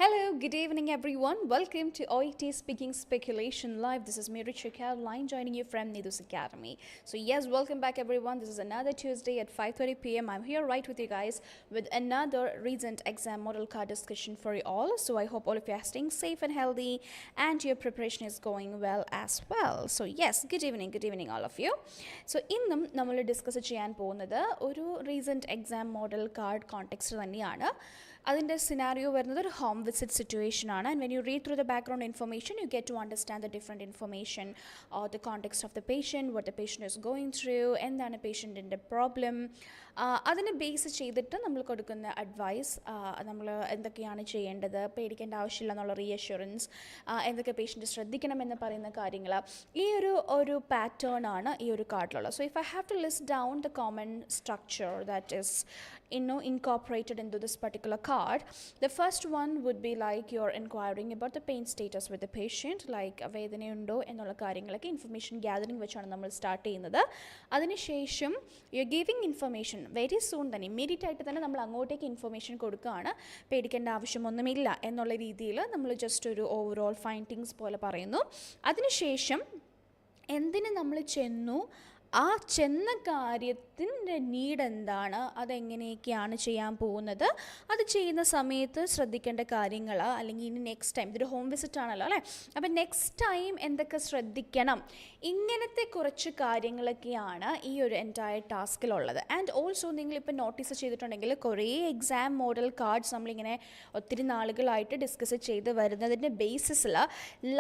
Hello, good evening everyone. Welcome to OET Speaking Speculation Live. This is me, 𝐒𝐻𝐸𝐾𝐚𝐤𝐬𝐧 Caroline, joining you from Neethu's Academy. So yes, welcome back everyone. This is another Tuesday at 5:30 p.m. I'm here right with you guys with another recent exam model card discussion for you all. So I hope all of you are staying safe and healthy and your preparation is going well as well. So yes, good evening all of you. So ഇന്നും നമ്മൾ discuss ചെയ്യാൻ പോകുന്നത് ഒരു recent exam model card context തന്നെയാണ്. അതിൻ്റെ scenario വരുന്നത് ഒരു home visit situation ആണ്. And when you read through the background information you get to understand the different information or the context of the patient, what the patient is going through, എന്താണ് പേഷ്യൻറ്റിൻ്റെ problem, അതിനെ base ചെയ്തിട്ട് നമ്മൾ കൊടുക്കുന്ന advice, നമ്മൾ എന്തൊക്കെയാണ് ചെയ്യേണ്ടത്, പേടിക്കേണ്ട ആവശ്യമില്ല എന്നുള്ള റീഅഷ്യൂറൻസ്, എന്തൊക്കെ പേഷ്യൻറ്റ് ശ്രദ്ധിക്കണമെന്ന് പറയുന്ന കാര്യങ്ങൾ, ഈ ഒരു പാറ്റേൺ ആണ് ഈ ഒരു കാർഡിലുള്ളത്. So if I have to list down the common structure that is incorporated into this particular card, the first one would be like you're inquiring about the pain status with the patient, like വേദനയുണ്ടോ എന്നുള്ള കാര്യങ്ങളൊക്കെ information gathering വെച്ചാണ് നമ്മൾ start ചെയ്യുന്നത്. അതിനുശേഷം you are giving information very soon തന്നെ, immediate ആയിട്ട് തന്നെ നമ്മൾ അങ്ങോട്ടേക്ക് ഇൻഫർമേഷൻ കൊടുക്കുകയാണ്. പേടിക്കേണ്ട ആവശ്യമൊന്നുമില്ല എന്നുള്ള രീതിയിൽ നമ്മൾ ജസ്റ്റ് ഒരു ഓവറോൾ ഫൈൻഡിങ്സ് പോലെ പറയുന്നു. അതിനുശേഷം എന്തിന് നമ്മൾ ചെന്നു, ആ ചെന്ന കാര്യത്തിൻ്റെ നീഡ് എന്താണ്, അതെങ്ങനെയൊക്കെയാണ് ചെയ്യാൻ പോകുന്നത്, അത് ചെയ്യുന്ന സമയത്ത് ശ്രദ്ധിക്കേണ്ട കാര്യങ്ങൾ, അല്ലെങ്കിൽ ഇനി നെക്സ്റ്റ് ടൈം, ഇതൊരു ഹോം വിസിറ്റ് ആണല്ലോ അല്ലേ, അപ്പം നെക്സ്റ്റ് ടൈം എന്തൊക്കെ ശ്രദ്ധിക്കണം, ഇങ്ങനത്തെ കുറച്ച് കാര്യങ്ങളൊക്കെയാണ് ഈ ഒരു എൻറ്റയർ ടാസ്കിലുള്ളത്. ആൻഡ് ഓൾസോ നിങ്ങളിപ്പോൾ നോട്ടീസ് ചെയ്തിട്ടുണ്ടെങ്കിൽ കുറേ എക്സാം മോഡൽ കാർഡ്സ് നമ്മളിങ്ങനെ ഒത്തിരി നാളുകളായിട്ട് ഡിസ്കസ് ചെയ്ത് വരുന്നതിൻ്റെ ബേസിസിൽ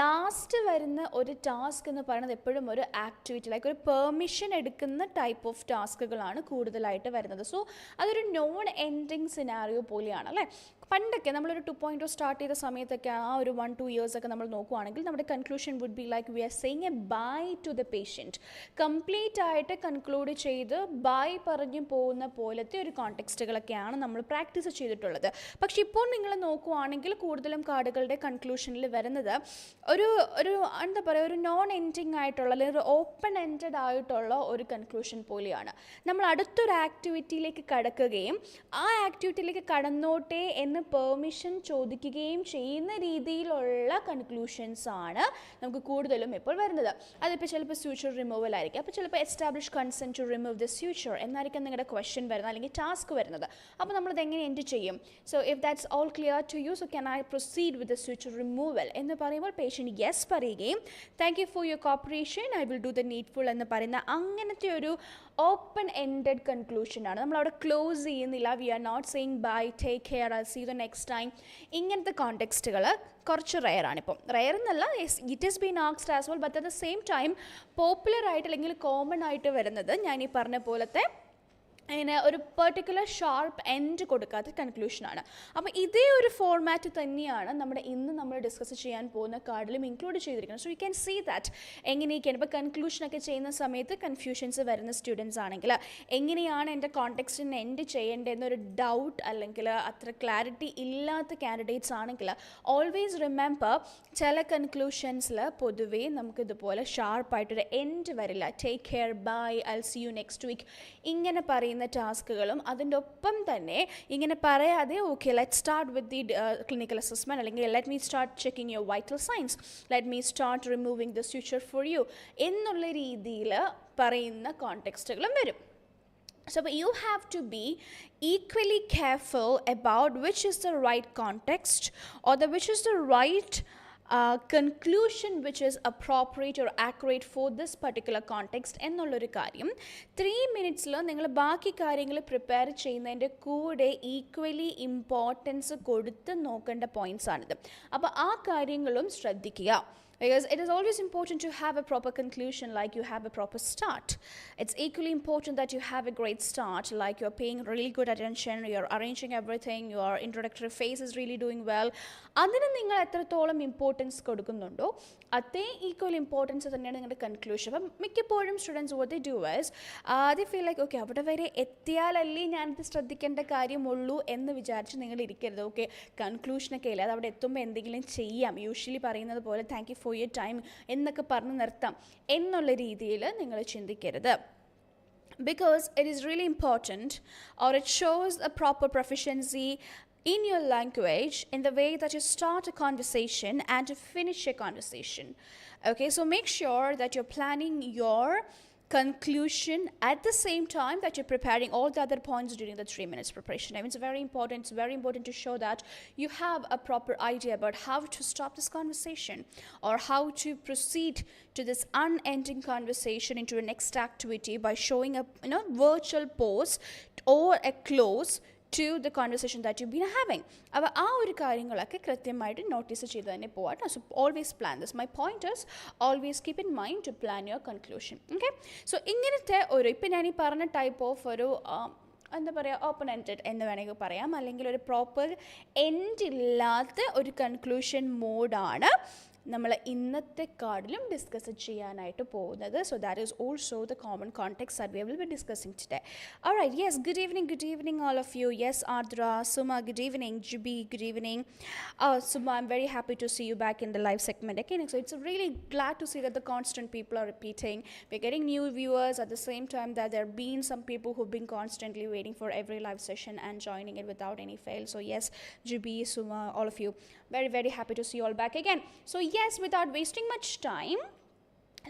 ലാസ്റ്റ് വരുന്ന ഒരു ടാസ്ക് എന്ന് പറയുന്നത് എപ്പോഴും ഒരു ആക്ടിവിറ്റി, ലൈക്ക് ഒരു പെർമിഷൻ എടുക്കുന്ന ടൈപ്പ് ഓഫ് ടാസ്കുകളാണ് കൂടുതലായിട്ട് വരുന്നത്. സോ അതൊരു നോൺ എൻഡിങ് സിനാരിയോ പോലെയാണ് അല്ലേ. പണ്ടൊക്കെ നമ്മളൊരു 2.0 സ്റ്റാർട്ട് ചെയ്ത സമയത്തൊക്കെ ആ ഒരു 1-2 years ഒക്കെ നമ്മൾ നോക്കുവാണെങ്കിൽ നമ്മുടെ conclusion would be like we are saying a bye to the patient, complete ആയിട്ട് കൺക്ലൂഡ് ചെയ്ത് ബൈ പറഞ്ഞു പോകുന്ന പോലത്തെ ഒരു കോണ്ടെക്സ്റ്റുകളൊക്കെയാണ് നമ്മൾ പ്രാക്ടീസ് ചെയ്തിട്ടുള്ളത്. പക്ഷേ ഇപ്പോൾ നിങ്ങൾ നോക്കുവാണെങ്കിൽ കൂടുതലും കാർഡുകളുടെ കൺക്ലൂഷനിൽ വരുന്നത് ഒരു എന്താ പറയുക, ഒരു നോൺ എൻഡിങ് ആയിട്ടുള്ള അല്ലെങ്കിൽ ഒരു ഓപ്പൺ എൻഡഡ് ആയിട്ടുള്ള ഒരു കൺക്ലൂഷൻ പോലെയാണ്. നമ്മൾ അടുത്തൊരു ആക്ടിവിറ്റിയിലേക്ക് കടക്കുകയും ആ ആക്ടിവിറ്റിയിലേക്ക് കടന്നോട്ടെ എന്ന് പെർമിഷൻ ചോദിക്കുകയും ചെയ്യുന്ന രീതിയിലുള്ള കൺക്ലൂഷൻസ് ആണ് നമുക്ക് കൂടുതലും ഇപ്പോൾ വരുന്നത്. അതിപ്പോൾ ചിലപ്പോൾ സ്യൂച്ചർ റിമൂവൽ ആയിരിക്കും, അപ്പോൾ ചിലപ്പോൾ establish consent to remove the suture എന്നായിരിക്കും നിങ്ങളുടെ ക്വസ്റ്റ്യൻ വരുന്നത് അല്ലെങ്കിൽ ടാസ്ക് വരുന്നത്. അപ്പോൾ നമ്മളത് എങ്ങനെ എൻഡ് ചെയ്യും? So if that's all clear to you, so can I proceed with the suture removal എന്ന് പറയുമ്പോൾ പേഷ്യൻറ്റ് യെസ് പറയുകയും thank you for your cooperation, I will do the needful എന്ന് പറയുന്ന അങ്ങനത്തെ ഒരു ഓപ്പൺ എൻഡഡ് കൺക്ലൂഷനാണ്. നമ്മളവിടെ ക്ലോസ് ചെയ്യുന്നില്ല. We are not saying bye, take care, I see you next time. ഇങ്ങനത്തെ കോണ്ടെക്സ്റ്റുകൾ കുറച്ച് റെയറാണ്. ഇപ്പം റെയർ എന്നല്ല, it is been asked as well, but at the same time പോപ്പുലറായിട്ട് അല്ലെങ്കിൽ കോമൺ ആയിട്ട് വരുന്നത് ഞാൻ ഈ പറഞ്ഞ പോലത്തെ അതിന് ഒരു പെർട്ടിക്കുലർ ഷാർപ്പ് എൻഡ് കൊടുക്കാത്ത കൺക്ലൂഷനാണ്. അപ്പോൾ ഇതേ ഒരു ഫോർമാറ്റ് തന്നെയാണ് ഇന്ന് നമ്മൾ ഡിസ്കസ് ചെയ്യാൻ പോകുന്ന കാർഡിലും ഇൻക്ലൂഡ് ചെയ്തിരിക്കുന്നത്. So you can see that എങ്ങനെയൊക്കെയാണ് ഇപ്പോൾ കൺക്ലൂഷനൊക്കെ ചെയ്യുന്ന സമയത്ത് കൺഫ്യൂഷൻസ് വരുന്ന സ്റ്റുഡൻസ് ആണെങ്കിൽ എങ്ങനെയാണ് എൻ്റെ കോണ്ടെക്സ്റ്റിന് എൻഡ് ചെയ്യേണ്ടതെന്നൊരു ഡൗട്ട് അല്ലെങ്കിൽ അത്ര ക്ലാരിറ്റി ഇല്ലാത്ത കാൻഡിഡേറ്റ്സ് ആണെങ്കിൽ ഓൾവേസ് റിമെമ്പർ, ചില കൺക്ലൂഷൻസിൽ പൊതുവേ നമുക്കിതുപോലെ ഷാർപ്പായിട്ടൊരു എൻഡ് വരില്ല. Take care, bye, I see you next week ഇങ്ങനെ പറയുന്ന ടാസ്കുകളും അതിൻ്റെ ഒപ്പം തന്നെ ഇങ്ങനെ പറയാതെ okay let start with the clinical assessment, അല്ലെങ്കിൽ let me start checking your vital signs, let me start removing the suture for you എന്നുള്ള രീതിയിൽ പറയുന്ന കോണ്ടെക്സ്റ്റുകളും വരും. So you have to be equally careful about which is the right context or which is the right conclusion which is appropriate or accurate for this particular context എന്നുള്ളൊരു കാര്യം 3 minutesൽ നിങ്ങൾ ബാക്കി കാര്യങ്ങൾ prepare ചെയ്യുന്നതിൻ്റെ കൂടെ ഈക്വലി ഇമ്പോർട്ടൻസ് കൊടുത്ത് നോക്കേണ്ട points ആണിത്. അപ്പോൾ ആ കാര്യങ്ങളും ശ്രദ്ധിക്കുക. Because it is always important to have a proper conclusion, like you have a proper start. It's equally important that you have a great start, like you're paying really good attention, you're arranging everything, your introductory phase is really doing well. അതിന് നിങ്ങൾ എത്രത്തോളം importance കൊടുക്കുന്നുണ്ടോ അതേ equal importance തന്നെയാണ് നിങ്ങളുടെ conclusion. അപ്പം മിക്കപ്പോഴും students what they do is they feel like okay അവിടെ വരെ എത്തിയാലല്ലേ ഞാനിത് ശ്രദ്ധിക്കേണ്ട കാര്യമുള്ളൂ എന്ന് വിചാരിച്ച് നിങ്ങൾ ഇരിക്കരുത്. ഓക്കെ കൺക്ലൂഷനൊക്കെ ഇല്ല, അത് അവിടെ എത്തുമ്പോൾ എന്തെങ്കിലും ചെയ്യാം, യൂഷ്വലി പറയുന്നത് പോലെ thank you for your time എന്നൊക്കെ പറഞ്ഞ് നിർത്താം എന്നുള്ള രീതിയിൽ നിങ്ങൾ ചിന്തിക്കരുത്. Because it is really important or it shows a proper proficiency in your language, in the way that you start a conversation and to finish a conversation. Okay, so make sure that you're planning your conclusion at the same time that you're preparing all the other points during the 3 minutes preparation time. It's very important. It's very important to show that you have a proper idea about how to stop this conversation or how to proceed to this unending conversation into a next activity by showing a virtual pause or a close to the conversation that you've been having. അപ്പോൾ ആ ഒരു കാര്യങ്ങളൊക്കെ കൃത്യമായിട്ട് notice ചെയ്ത് തന്നെ പോവാട്ടോ. So always plan this. My point is always keep in mind to plan your conclusion. Okay, so ഇങ്ങനത്തെ ഇപ്പം ഞാൻ ഈ പറഞ്ഞ ടൈപ്പ് ഓഫ് എന്താ പറയുക, ഓപ്പൺ എൻഡഡ് എന്ന് വേണമെങ്കിൽ പറയാം, അല്ലെങ്കിൽ ഒരു പ്രോപ്പർ എൻഡ് ഇല്ലാത്ത ഒരു കൺക്ലൂഷൻ മോഡാണ് നമ്മൾ ഇന്നത്തെ കാർഡിലും ഡിസ്കസ് ചെയ്യാനായിട്ട് പോകുന്നത്. So that is also the common context that we will be discussing today. Alright, yes, good evening all of you. Yes, Ardra, Suma, good evening. Jubi, good evening. Suma, I'm very happy to see you back in the live segment again. So it's really glad to see that the constant people are repeating. We're getting new viewers at the same time that there have been some people who've been constantly waiting for every live session and joining it without any fail. So yes, Jubi, Suma, all of you, very, very happy to see you all back again. So yes, without wasting much time,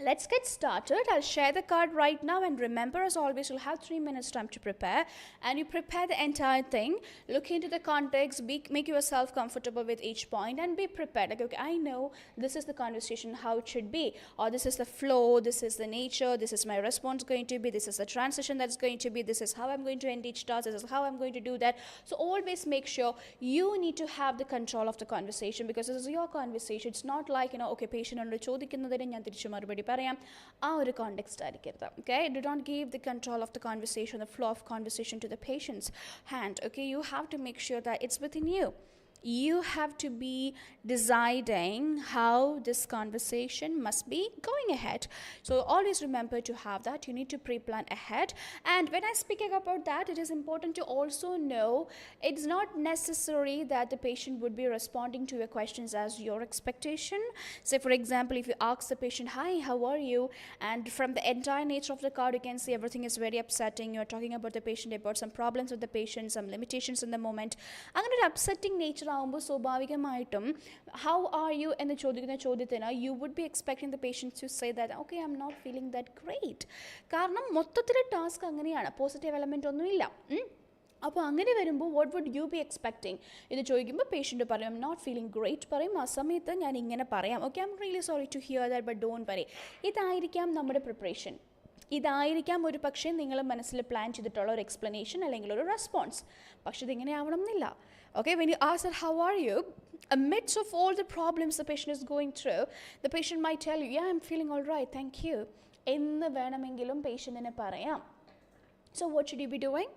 let's get started. I'll share the card right now, and remember, as always, you'll have 3 minutes time to prepare, and you prepare the entire thing. Look into the context, make yourself comfortable with each point, and be prepared. Like, okay, I know this is the conversation, how it should be, or this is the flow, this is the nature, this is my response going to be, this is the transition that's going to be, this is how I'm going to end each task, this is how I'm going to do that. So always make sure you need to have the control of the conversation, because this is your conversation. It's not like, okay, patient on ചോദിക്കുന്നതിന് ഞാൻ തിരിച്ചു മറുപടി പറയാം, ആ ഒരു context ആയിരിക്കരുത്. Okay, do not give the control of the conversation, the flow of conversation to the patient's hand. Okay, you have to make sure that it's within you. You have to be deciding how this conversation must be going ahead. So always remember to have that. You need to pre-plan ahead. And when I speaking about that, it is important to also know it's not necessary that the patient would be responding to your questions as your expectation. Say for example, if you ask the patient, hi, how are you, and from the entire nature of the card you can see everything is very upsetting. You're talking about the patient, about some problems with the patient, some limitations in the moment. അങ്ങനെ ഒരു upsetting nature ആകുമ്പോൾ സ്വാഭാവികമായിട്ടും how are you എന്ന് ചോദിക്കുന്ന ചോദ്യത്തിന് you would be expecting the patients to say that okay, I am not feeling that great. കാരണം മൊത്തത്തിലെ task അങ്ങനെയാണ്, പോസിറ്റീവ് എലമെൻ്റ് ഒന്നുമില്ല. അപ്പോൾ അങ്ങനെ വരുമ്പോൾ what would you be expecting? ഇത് ചോദിക്കുമ്പോൾ പേഷ്യൻ്റ് പറയും I am not feeling great പറയും. ആ സമയത്ത് ഞാൻ ഇങ്ങനെ പറയാം, okay, I am really sorry to hear that but don't worry. ഇതായിരിക്കാം നമ്മുടെ പ്രിപ്പറേഷൻ. ഇതായിരിക്കാം ഒരു പക്ഷേ നിങ്ങൾ മനസ്സിൽ പ്ലാൻ ചെയ്തിട്ടുള്ള ഒരു എക്സ്പ്ലനേഷൻ അല്ലെങ്കിൽ ഒരു റെസ്പോൺസ്. പക്ഷെ ഇതിങ്ങനെ ആവണം എന്നില്ല. Okay, when you ask that, how are you? Amidst of all the problems the patient is going through, the patient might tell you, yeah, I'm feeling all right, thank you. എന്ന് വേണമെങ്കിലും പേഷ്യൻറ്റിനെ പറയാം. So what should you be doing?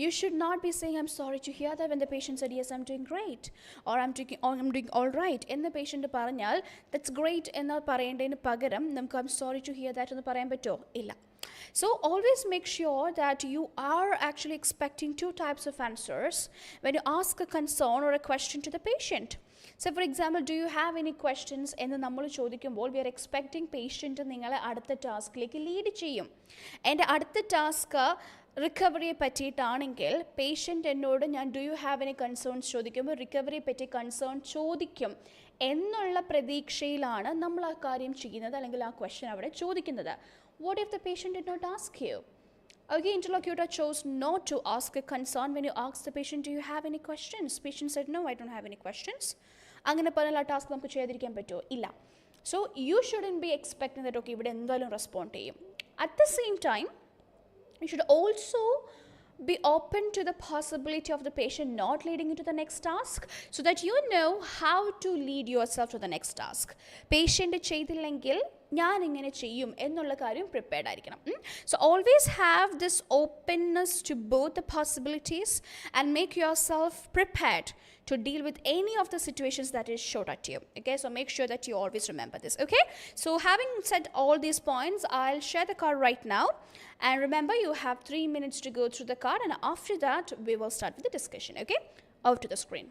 You should not be saying, I'm sorry to hear that, when the patient said, yes, I'm doing great, or I'm doing all right. എന്ന് patient പറഞ്ഞാൽ that's great എന്ന് പറയേണ്ടതിന് പകരം നമുക്ക് I'm sorry to hear that എന്ന് പറയാൻ പറ്റുമോ? ഇല്ല. So always make sure that you are actually expecting two types of answers when you ask a concern or a question to the patient. So for example, do you have any questions എന്ന് നമ്മൾ ചോദിക്കുമ്പോൾ we are expecting patient നിങ്ങളെ അടുത്ത ടാസ്കിലേക്ക് lead ചെയ്യും. എൻ്റെ അടുത്ത task റിക്കവറിയെ പറ്റിയിട്ടാണെങ്കിൽ patient എന്നോട് ഞാൻ do you have any concerns ചോദിക്കുമ്പോൾ റിക്കവറിയെ പറ്റി കൺസേൺ ചോദിക്കും എന്നുള്ള പ്രതീക്ഷയിലാണ് നമ്മൾ ആ കാര്യം ചെയ്യുന്നത്, അല്ലെങ്കിൽ ആ ക്വസ്റ്റ്യൻ അവിടെ ചോദിക്കുന്നത്. What if the patient did not ask you? Okay, interlocutor chose not to ask a concern when you ask the patient, do you have any questions? Patient said, no, I don't have any questions. അങ്ങനെ പറഞ്ഞാൽ ആ task നമുക്ക് ചെയ്യാതിരിക്കാൻ പറ്റുമോ? ഇല്ല. So you shouldn't be expecting that, okay, ഇവിടെ എന്തായാലും respond ചെയ്യും. At the same time, you should also be open to the possibility of the patient not leading you to the next task, so that you know how to lead yourself to the next task. Patient ചെയ്തില്ലെങ്കിൽ ഞാൻ ഇങ്ങനെ ചെയ്യും എന്നുള്ള കാര്യം prepared ആയിരിക്കണം. So always have this openness to both the possibilities and make yourself prepared to deal with any of the situations that is shot at you. Okay, so make sure that you always remember this. Okay, so having said all these points, I'll share the card right now, and remember you have 3 minutes to go through the card, and after that we will start with the discussion. Okay, over to the screen.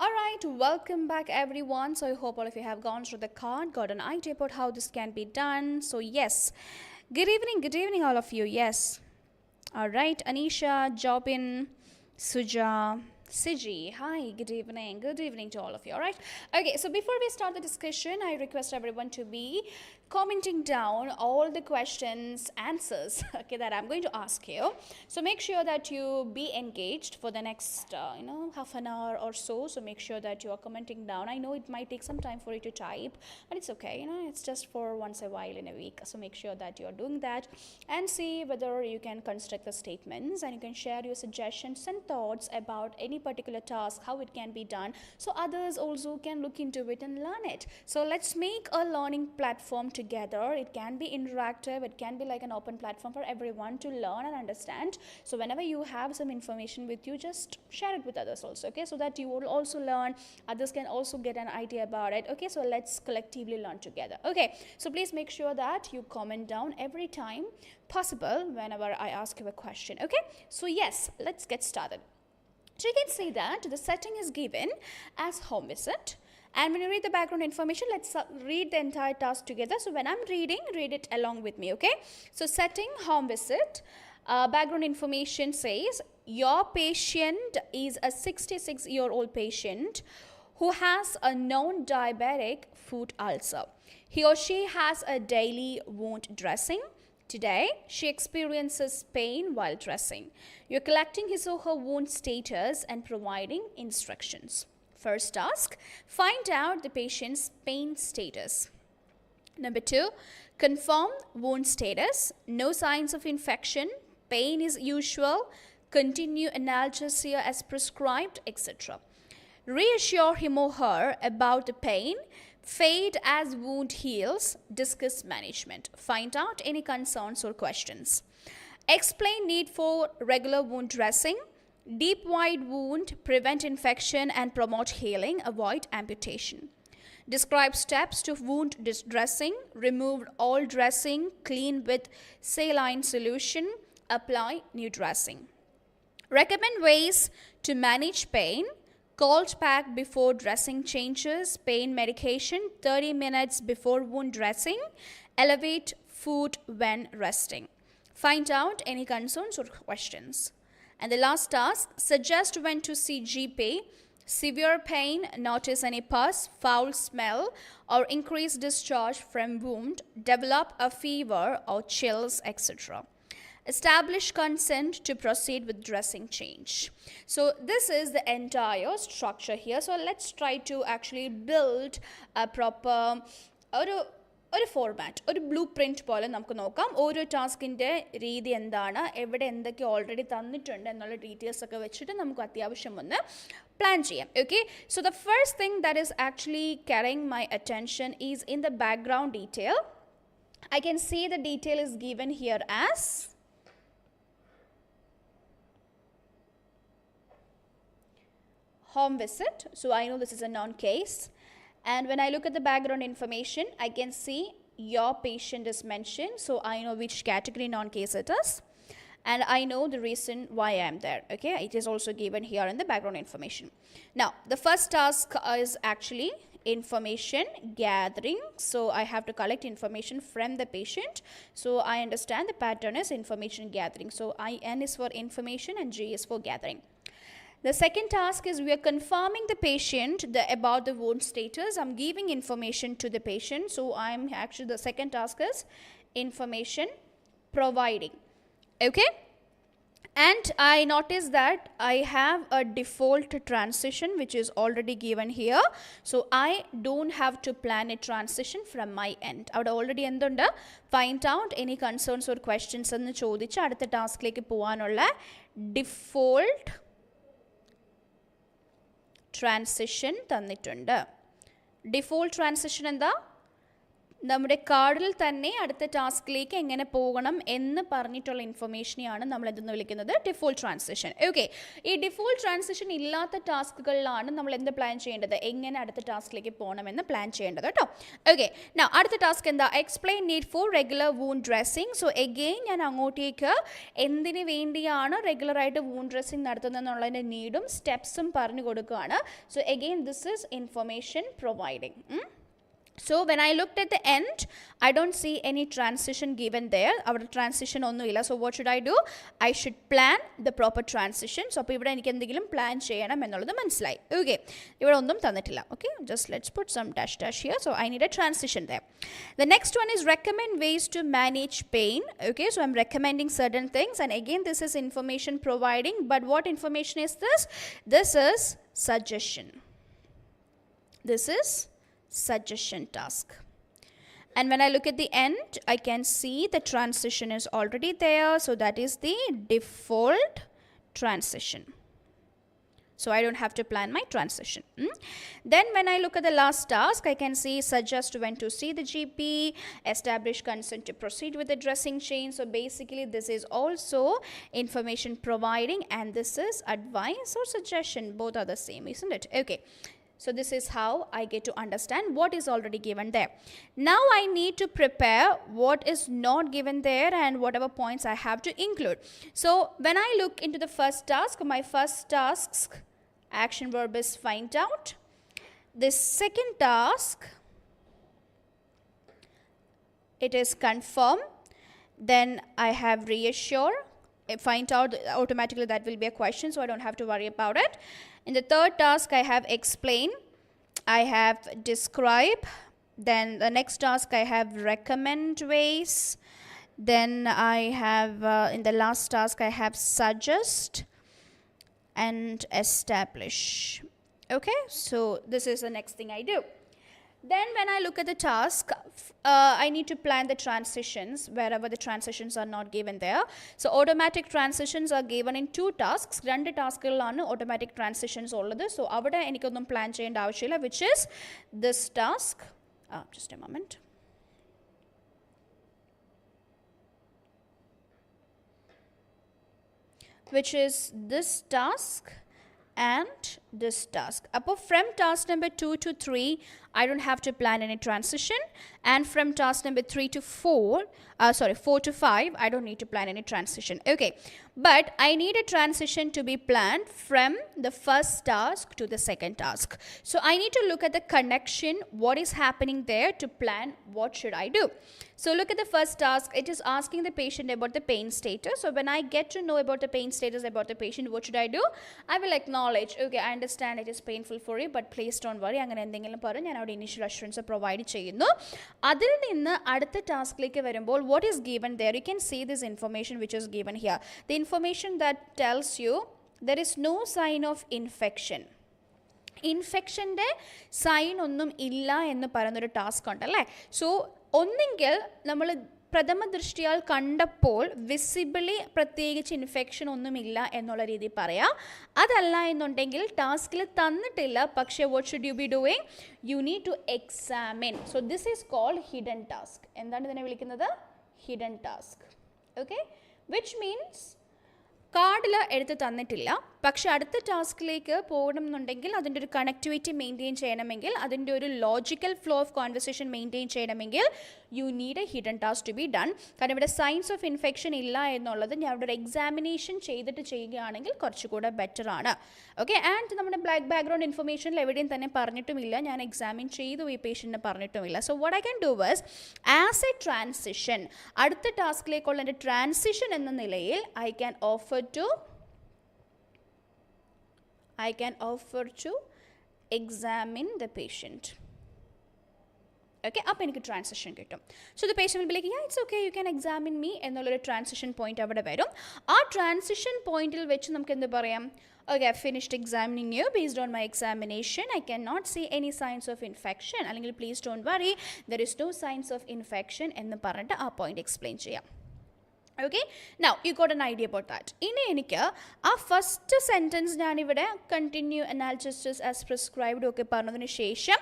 Alright, welcome back everyone. So I hope all of you have gone through the card, got an idea about how this can be done. So yes, good evening all of you. Yes. Alright, Anisha, Jobin, Suja, Siji. Hi, good evening to all of you. Alright. Okay, so before we start the discussion, I request everyone to be commenting down all the questions, answers, okay, that I'm going to ask you. So make sure that you be engaged for the next, half an hour or so. So make sure that you are commenting down. I know it might take some time for you to type, but it's okay. It's just for once a while in a week. So make sure that you are doing that and see whether you can construct the statements and you can share your suggestions and thoughts about any particular task, how it can be done. So others also can look into it and learn it. So let's make a learning platform together. It can be interactive, it can be like an open platform for everyone to learn and understand. So whenever you have some information with you, just share it with others also, okay, so that you will also learn, others can also get an idea about it, okay. So let's collectively learn together, okay. So please make sure that you comment down every time possible whenever I ask you a question, okay. So yes, let's get started. So you can see that the setting is given as home visit. And when you read the background information, let's read the entire task together. So when I'm reading, read it along with me, okay? So setting, home visit. Background information says, your patient is a 66-year-old patient who has a known diabetic foot ulcer. He or she has a daily wound dressing. Today, she experiences pain while dressing. You're collecting his or her wound status and providing instructions. First task, find out the patient's pain status. Number 2, confirm wound status, no signs of infection, pain is usual, continue analgesia as prescribed, etc. Reassure him or her about the pain, fade as wound heals, discuss management. Find out any concerns or questions. Explain need for regular wound dressing. Deep wide wound, prevent infection and promote healing, avoid amputation. Describe steps to wound dressing, remove all dressing, clean with saline solution, apply new dressing. Recommend ways to manage pain, cold pack before dressing changes, pain medication 30 minutes before wound dressing, elevate food when resting. Find out any concerns or questions. And the last task, suggest when to see GP, severe pain, notice any pus, foul smell, or increased discharge from wound, develop a fever or chills, etc. Establish consent to proceed with dressing change. So this is the entire structure here. So let's try to actually build a proper ഒരു format, ഒരു blue print പോലെ നമുക്ക് നോക്കാം. ഓരോ ടാസ്കിൻ്റെ രീതി എന്താണ്, എവിടെ എന്തൊക്കെ ഓൾറെഡി തന്നിട്ടുണ്ട് എന്നുള്ള ഡീറ്റെയിൽസ് ഒക്കെ വെച്ചിട്ട് നമുക്ക് അത്യാവശ്യം ഒന്ന് പ്ലാൻ ചെയ്യാം, okay. So the first thing that is actually carrying my attention is in the background detail. I can see the detail is given here as home visit. So I know this is a known case. And when I look at the background information, I can see your patient is mentioned. So I know which category non-case it is. And I know the reason why I am there. Okay, it is also given here in the background information. Now, the first task is actually information gathering. So I have to collect information from the patient. So I understand the pattern is information gathering. So IN is for information and G is for gathering. The second task is we are confirming the patient about the wound status. I'm giving information to the patient. So I'm actually, the second task is information providing. Okay. And I notice that I have a default transition which is already given here. So I don't have to plan a transition from my end. അവിടെ already എന്തുണ്ട്, find out any concerns or questions എന്ന് ചോദിച്ച് അടുത്ത ടാസ്കിലേക്ക് പോകാനുള്ള default transition തന്നിട്ടുണ്ട്. Default transition എന്താ, നമ്മുടെ കാർഡിൽ തന്നെ അടുത്ത ടാസ്കിലേക്ക് എങ്ങനെ പോകണം എന്ന് പറഞ്ഞിട്ടുള്ള ഇൻഫർമേഷനെയാണ് നമ്മൾ എന്തെന്ന് വിളിക്കുന്നത് ഡിഫോൾട്ട് ട്രാൻസിഷൻ. ഓക്കെ, ഈ ഡിഫോൾട്ട് ട്രാൻസിഷൻ ഇല്ലാത്ത ടാസ്കുകളിലാണ് നമ്മൾ എന്ത് പ്ലാൻ ചെയ്യേണ്ടത്, എങ്ങനെ അടുത്ത ടാസ്കിലേക്ക് പോകണമെന്ന് പ്ലാൻ ചെയ്യേണ്ടത് കേട്ടോ. ഓക്കെ, അടുത്ത ടാസ്ക് എന്താ, explain need for regular wound dressing. So again ഞാൻ അങ്ങോട്ടേക്ക് എന്തിനു വേണ്ടിയാണ് റെഗുലറായിട്ട് വൂണ്ട് ഡ്രസ്സിങ് നടത്തുന്നതെന്നുള്ളതിൻ്റെ നീഡും സ്റ്റെപ്സും പറഞ്ഞു കൊടുക്കുകയാണ്. So again this is information providing. So when I looked at the end, I don't see any transition given there. Our transition onnu illa. So what should I do? I should plan the proper transition. So appo ivide enikku endengilum plan cheyanam ennullathu manasilayi. Okay, ivide onnum thannittilla. Okay, just let's put some dash here. So I need a transition there. The next one is recommend ways to manage pain. Okay, so I'm recommending certain things, and again this is information providing, but what information is this? This is suggestion. This is suggestion task. And when I look at the end, I can see the transition is already there. So that is the default transition. So I don't have to plan my transition. Then when I look at the last task, I can see suggest when to see the GP, establish consent to proceed with the dressing change. So basically this is also information providing, and this is advice or suggestion. Both are the same, isn't it? Okay. So this is how I get to understand what is already given there. Now I need to prepare what is not given there and whatever points I have to include. So when I look into the first task, my first task action verb is find out. The second task, it is confirm. Then I have reassure. Find out, automatically that will be a question, so I don't have to worry about it. In the third task, I have explain, I have describe. Then the next task, I have recommend ways. Then I have in the last task, I have suggest and establish. Okay, so this is the next thing I do. Then when I look at the task, I need to plan the transitions wherever the transitions are not given there. So automatic transitions are given in two tasks. Two tasks automatic transitions ullathu. So avada enikonnum plan cheyanda avashyamilla, which is this task. Just a moment. Which is this task and this task. Appo from task number 2 to 3, I don't have to plan any transition, and from task number 4 to 5, I don't need to plan any transition. Okay, but I need a transition to be planned from the first task to the second task. So I need to look at the connection, what is happening there, to plan what should I do. So look at the first task. It is asking the patient about the pain status. So when I get to know about the pain status about the patient, what should I do? I will acknowledge, okay, I understand it is painful for you, but please don't worry. അങ്ങനെ എന്തെങ്കിലും പറഞ്ഞ് ഞാൻ അവിടെ initial assurance provide ചെയ്യുന്നു. അതിൽ നിന്ന് അടുത്ത ടാസ്കിലേക്ക് വരുമ്പോൾ what is given there, you can see this information which is given here. The information that tells you there is no sign of infection. ഇൻഫെക്ഷൻ്റെ സൈൻ ഒന്നും ഇല്ല എന്ന് പറയുന്നൊരു ടാസ്ക് ഉണ്ടല്ലേ. സോ ഒന്നെങ്കിൽ നമ്മൾ പ്രഥമ ദൃഷ്ടിയാൽ കണ്ടപ്പോൾ വിസിബിളി പ്രത്യേകിച്ച് ഇൻഫെക്ഷൻ ഒന്നുമില്ല എന്നുള്ള രീതിയിൽ പറയാം. അതല്ല എന്നുണ്ടെങ്കിൽ ടാസ്കിൽ തന്നിട്ടില്ല, പക്ഷേ what should you be doing, you need to examine. So this is called hidden task. എന്താണ് ഇതിനെ വിളിക്കുന്നത്? Hidden task. Okay, which means കാർഡിൽ എടുത്ത് തന്നിട്ടില്ല, പക്ഷെ അടുത്ത ടാസ്കിലേക്ക് പോകണം എന്നുണ്ടെങ്കിൽ അതിൻ്റെ ഒരു കണക്ടിവിറ്റി മെയിൻറ്റെയിൻ ചെയ്യണമെങ്കിൽ, അതിൻ്റെ ഒരു logical flow of conversation maintain ചെയ്യണമെങ്കിൽ you need a hidden task to be done. കാരണം ഇവിടെ സൈൻസ് ഓഫ് ഇൻഫെക്ഷൻ ഇല്ല എന്നുള്ളത് ഞാൻ ഇവിടെ ഒരു എക്സാമിനേഷൻ ചെയ്തിട്ട് ചെയ്യുകയാണെങ്കിൽ കുറച്ചുകൂടെ ബെറ്റർ ആണ്. ഓക്കെ, ആൻഡ് നമ്മുടെ ബാക്ക്ഗ്രൗണ്ട് ഇൻഫർമേഷനിൽ എവിടെയും തന്നെ പറഞ്ഞിട്ടുമില്ല ഞാൻ എക്സാമിൻ ചെയ്തു ഈ പേഷ്യൻറ്റിനെ പറഞ്ഞിട്ടുമില്ല. So what I can do was, as a transition, അടുത്ത ടാസ്കിലേക്കുള്ള എൻ്റെ ട്രാൻസിഷൻ എന്ന നിലയിൽ I can offer to examine the patient. Okay, അപ്പോൾ എനിക്ക് ട്രാൻസിഷൻ കിട്ടും. So the patient will be like, yeah, it's okay, you can examine me എന്നുള്ളൊരു transition point അവിടെ വരും. ആ ട്രാൻസിഷൻ പോയിന്റിൽ വെച്ച് നമുക്ക് എന്ത് പറയാം, okay, I finished examining you. Based on my examination, I cannot see any signs of infection. അല്ലെങ്കിൽ please don't worry, there is no signs of infection എന്ന് പറഞ്ഞിട്ട് ആ പോയിന്റ് എക്സ്പ്ലെയിൻ ചെയ്യാം. Okay, now you got an idea about that. ഇനി എനിക്ക് ആ first sentence ഞാനിവിടെ continue analysis as prescribed ഒക്കെ പറഞ്ഞതിന് ശേഷം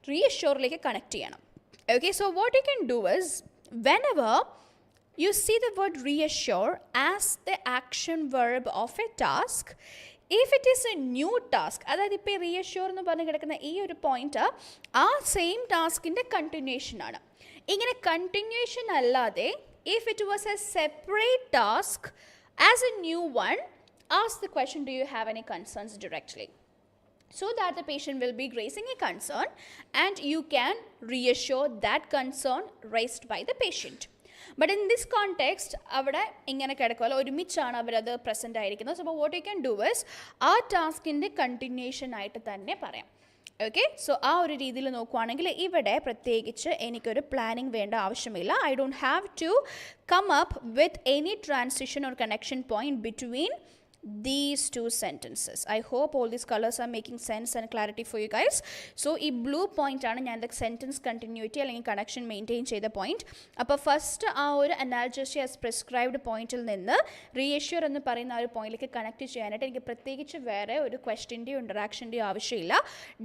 റീഅഷ്യൂറിലേക്ക് കണക്ട് ചെയ്യണം. Okay, so what you can do is, whenever you see the word reassure as the action verb of a task, if it is a new task, അതായത് ഇപ്പോൾ reassure എന്ന് പറഞ്ഞ് കിടക്കുന്ന ഈ ഒരു പോയിന്റ് ആ സെയിം ടാസ്കിൻ്റെ കണ്ടിന്യൂഷൻ ആണ്. ഇങ്ങനെ കണ്ടിന്യൂഷൻ അല്ലാതെ if it was a separate task as a new one, ask the question, do you have any concerns directly? So that the patient will be raising a concern and you can reassure that concern raised by the patient. But in this context, avada ingane kedakkulla orumichana avaradu present aayirikkunnu. So what you can do is ആ ടാസ്കിൻ്റെ continuation ആയിട്ട് തന്നെ പറയാം. Okay, so ആ ഒരു രീതിയിൽ നോക്കുവാണെങ്കിൽ ഇവിടെ പ്രത്യേകിച്ച് എനിക്കൊരു പ്ലാനിങ് വേണ്ട ആവശ്യമില്ല. I don't have to come up with any transition or connection point between these two sentences. I hope all these colors are making sense and clarity for you guys. So ഈ blue point ആണ് ഞാൻ sentence continuity അല്ലെങ്കിൽ connection maintain ചെയ്ത point. അപ്പോൾ first ആ ഒരു അനാൽജസി as prescribed പോയിന്റിൽ നിന്ന് റീഅഷ്യൂർ എന്ന് പറയുന്ന ആ ഒരു പോയിന്റിലേക്ക് കണക്ട് ചെയ്യാനായിട്ട് എനിക്ക് പ്രത്യേകിച്ച് വേറെ ഒരു ക്വസ്റ്റ്യൻ്റെയോ ഇൻട്രാക്ഷൻ്റെയോ ആവശ്യമില്ല.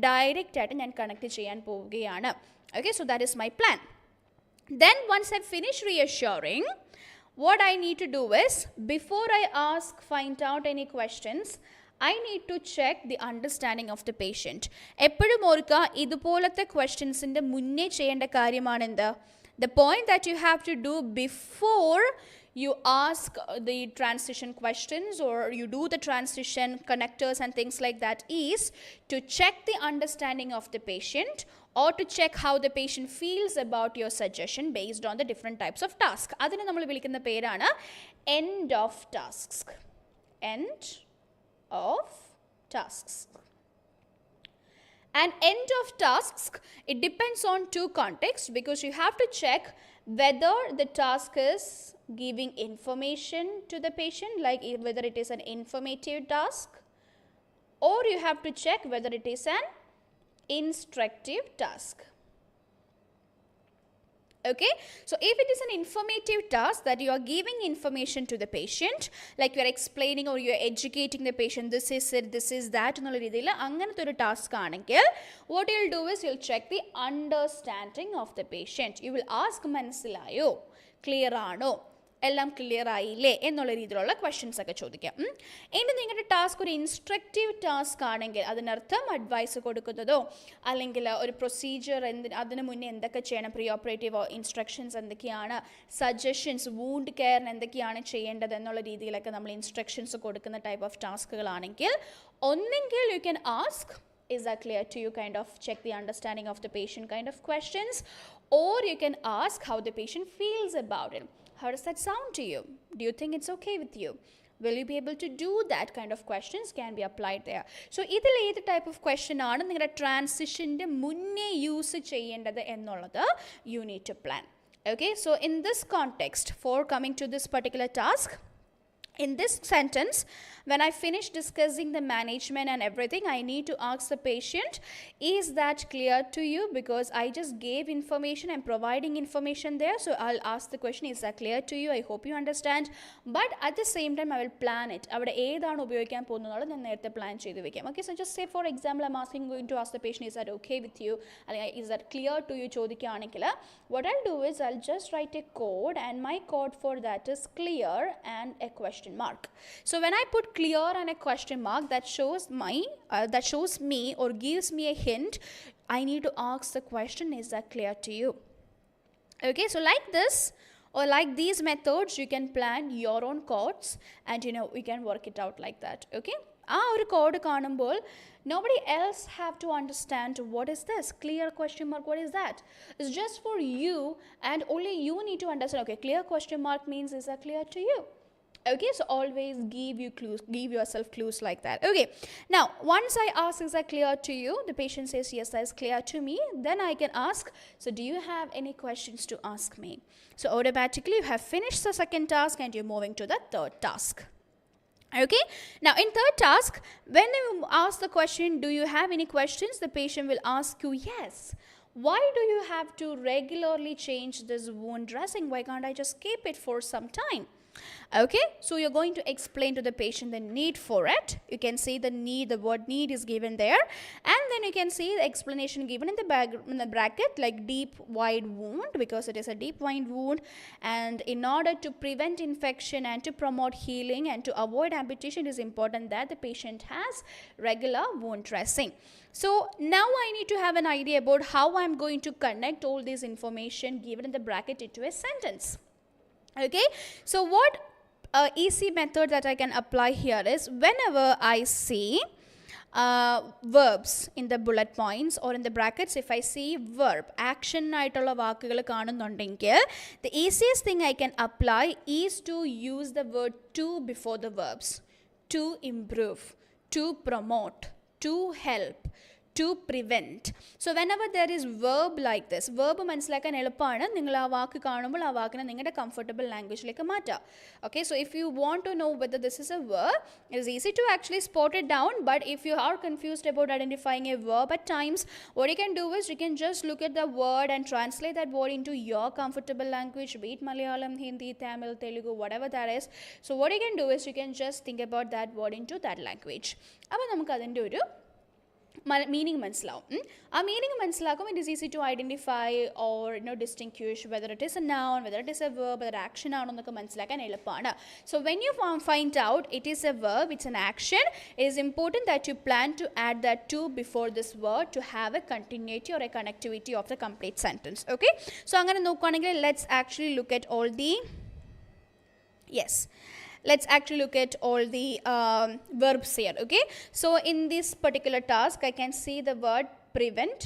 ഡയറക്റ്റ് ആയിട്ട് ഞാൻ കണക്ട് ചെയ്യാൻ പോവുകയാണ്. Okay, so that is my plan. Then once I finish reassuring, what I need to do is, before I find out any questions, I need to check the understanding of the patient. എപ്പോഴും ഓർക്കുക, ഇതുപോലത്തെ ക്വസ്റ്റ്യൻസിൻ്റെ മുന്നേ ചെയ്യേണ്ട കാര്യമാണ് എന്ത്? The point that you have to do before you ask the transition questions or you do the transition connectors and things like that is to check the understanding of the patient or to check how the patient feels about your suggestion based on the different types of task. അതിനെ നമ്മൾ വിളിക്കുന്ന പേരാണ് end of tasks. End of tasks. And end of tasks, it depends on two contexts, because you have to check whether the task is giving information to the patient, like whether it is an informative task, or you have to check whether it is an instructive task. Okay, so if it is an informative task that you are giving information to the patient, like you are explaining or you are educating the patient, this is it, this is that എന്നുള്ള രീതിയിൽ അങ്ങനത്തെ ഒരു task ആണെങ്കിൽ what you will do is you will check the understanding of the patient. You will ask, മനസ്സിലായോ, clear ആണോ, എല്ലാം clear ആയില്ലേ എന്നുള്ള രീതിയിലുള്ള ക്വസ്റ്റ്യൻസ് ഒക്കെ ചോദിക്കാം. ഇനി നിങ്ങളുടെ ടാസ്ക് ഒരു ഇൻസ്ട്രക്റ്റീവ് ടാസ്ക് ആണെങ്കിൽ അതിനർത്ഥം അഡ്വൈസ് കൊടുക്കുന്നതോ അല്ലെങ്കിൽ ഒരു പ്രൊസീജിയർ അതിന് മുന്നേ എന്തൊക്കെ ചെയ്യണം, പ്രീ ഓപ്പറേറ്റീവ് ഇൻസ്ട്രക്ഷൻസ് എന്തൊക്കെയാണ്, സജഷൻസ്, വൂണ്ട് കെയറിന് എന്തൊക്കെയാണ് ചെയ്യേണ്ടത് എന്നുള്ള രീതിയിലൊക്കെ നമ്മൾ ഇൻസ്ട്രക്ഷൻസ് കൊടുക്കുന്ന ടൈപ്പ് ഓഫ് ടാസ്കുകളാണെങ്കിൽ ഒന്നെങ്കിൽ U can ask, is that clear to you, kind of check the understanding of the patient kind of questions, or you can ask how the patient feels about it. How does that sound to you? Do you think it's okay with you? Will you be able to do that kind of questions can be applied there. So ഇതിൽ ഏത് type of question ആണ് നിങ്ങളുടെ ട്രാൻസിഷൻ്റെ മുന്നേ use ചെയ്യേണ്ടത് എന്നുള്ളത് you need to plan. Okay, so in this context, for coming to this particular task, in this sentence, when I finish discussing the management and everything, I need to ask the patient, is that clear to you? Because I just gave information, I'm providing information there. So I'll ask the question, is that clear to you? I hope you understand. But at the same time, I will plan it. അവിടെ ഏതാണ് ഉപയോഗിക്കാൻ പോകുന്നത് ഞാൻ നേരത്തെ plan ചെയ്ത് വെക്കാം. Okay, so just say for example, I'm going to ask the patient, is that okay with you? Is that clear to you? ചോദിക്കുകയാണെങ്കിൽ what I'll do is I'll just write a code, and my code for that is clear and a question mark. So when I put clear and a question mark, that shows me or gives me a hint, I need to ask the question, is that clear to you? Okay, so like this or like these methods, you can plan your own codes and we can work it out like that. Okay, ആ ഒരു code കാണുമ്പോൾ nobody else have to understand what is this clear question mark, what is that. It's just for you, and only you need to understand, okay, clear question mark means is that clear to you. Okay, so always give yourself clues like that. Okay, now once I ask, is that clear to you, the patient says yes, that is clear to me, then I can ask, so do you have any questions to ask me? So automatically you have finished the second task and you're moving to the third task. Okay, now in third task, when you ask the question, do you have any questions, the patient will ask you, yes, why do you have to regularly change this wound dressing, why can't I just keep it for some time? Okay, so you're going to explain to the patient the need for it. You can see the need, the word need is given there, and then you can see the explanation given in the bracket, like deep wide wound, because it is a deep wide wound, and in order to prevent infection and to promote healing and to avoid amputation, it is important that the patient has regular wound dressing. So now I need to have an idea about how I'm going to connect all this information given in the bracket into a sentence. Okay, so what easy method that I can apply here is, whenever I see verbs in the bullet points or in the brackets, if I see verb, action ആയിട്ടുള്ള വാക്കുകൾ കാണുന്നുണ്ടെങ്കിൽ, the easiest thing I can apply is to use the word to before the verbs. To improve, to promote, to help, to prevent. So whenever there is verb like this, verb മനസ്സിലാക്കാൻ എളുപ്പമാണ്. നിങ്ങൾ ആ വാക്ക് കാണുമ്പോൾ ആ വാക്കിനെ നിങ്ങളുടെ comfortable languageലേക്ക് മാറ്റാം. Okay, so if you want to know whether this is a verb, it is easy to actually spot it down. But if you are confused about identifying a verb at times, what you can do is you can just look at the word and translate that word into your comfortable language, be it Malayalam, Hindi, Tamil, Telugu, whatever that is. So what you can do is you can just think about that word into that language. അപ്പോൾ നമുക്ക് അതിൻ്റെ ഒരു meaning മനസ്സിലാവും. ആ meaning മനസ്സിലാക്കും, it is easy to identify or distinguish whether it is a noun, whether it is a verb, whether action ആണോ എന്നൊക്കെ മനസ്സിലാക്കാൻ എളുപ്പമാണ്. So when you find out it is a verb, it's an action, it is important that you plan to add that to before this word to have a continuity or a connectivity of the complete sentence. Okay, so അങ്ങനെ നോക്കുകയാണെങ്കിൽ let's actually look at all the let's actually look at all the verbs here. Okay, so in this particular task I can see the word prevent.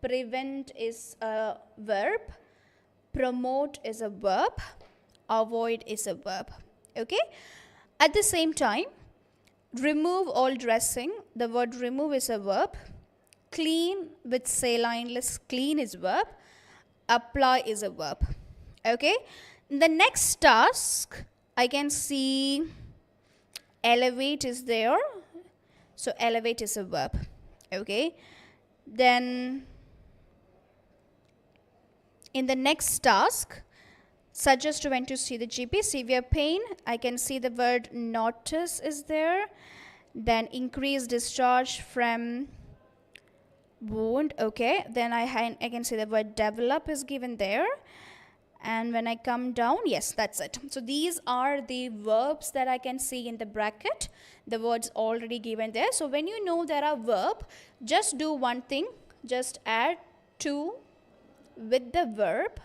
Prevent is a verb, promote is a verb, avoid is a verb. Okay, at the same time, remove all dressing, the word remove is a verb, clean with salineless clean is verb, apply is a verb. Okay, the next task I can see elevate is there, so elevate is a verb. Okay, then in the next task, suggest when to see the GP, severe pain, I can see the word notice is there, then increase discharge from wound. Okay, then I can see the word develop is given there. And when I come down, yes, that's it. So these are the verbs that I can see in the bracket, the words already given there. So when you know there are verb, just do one thing, just add to with the verb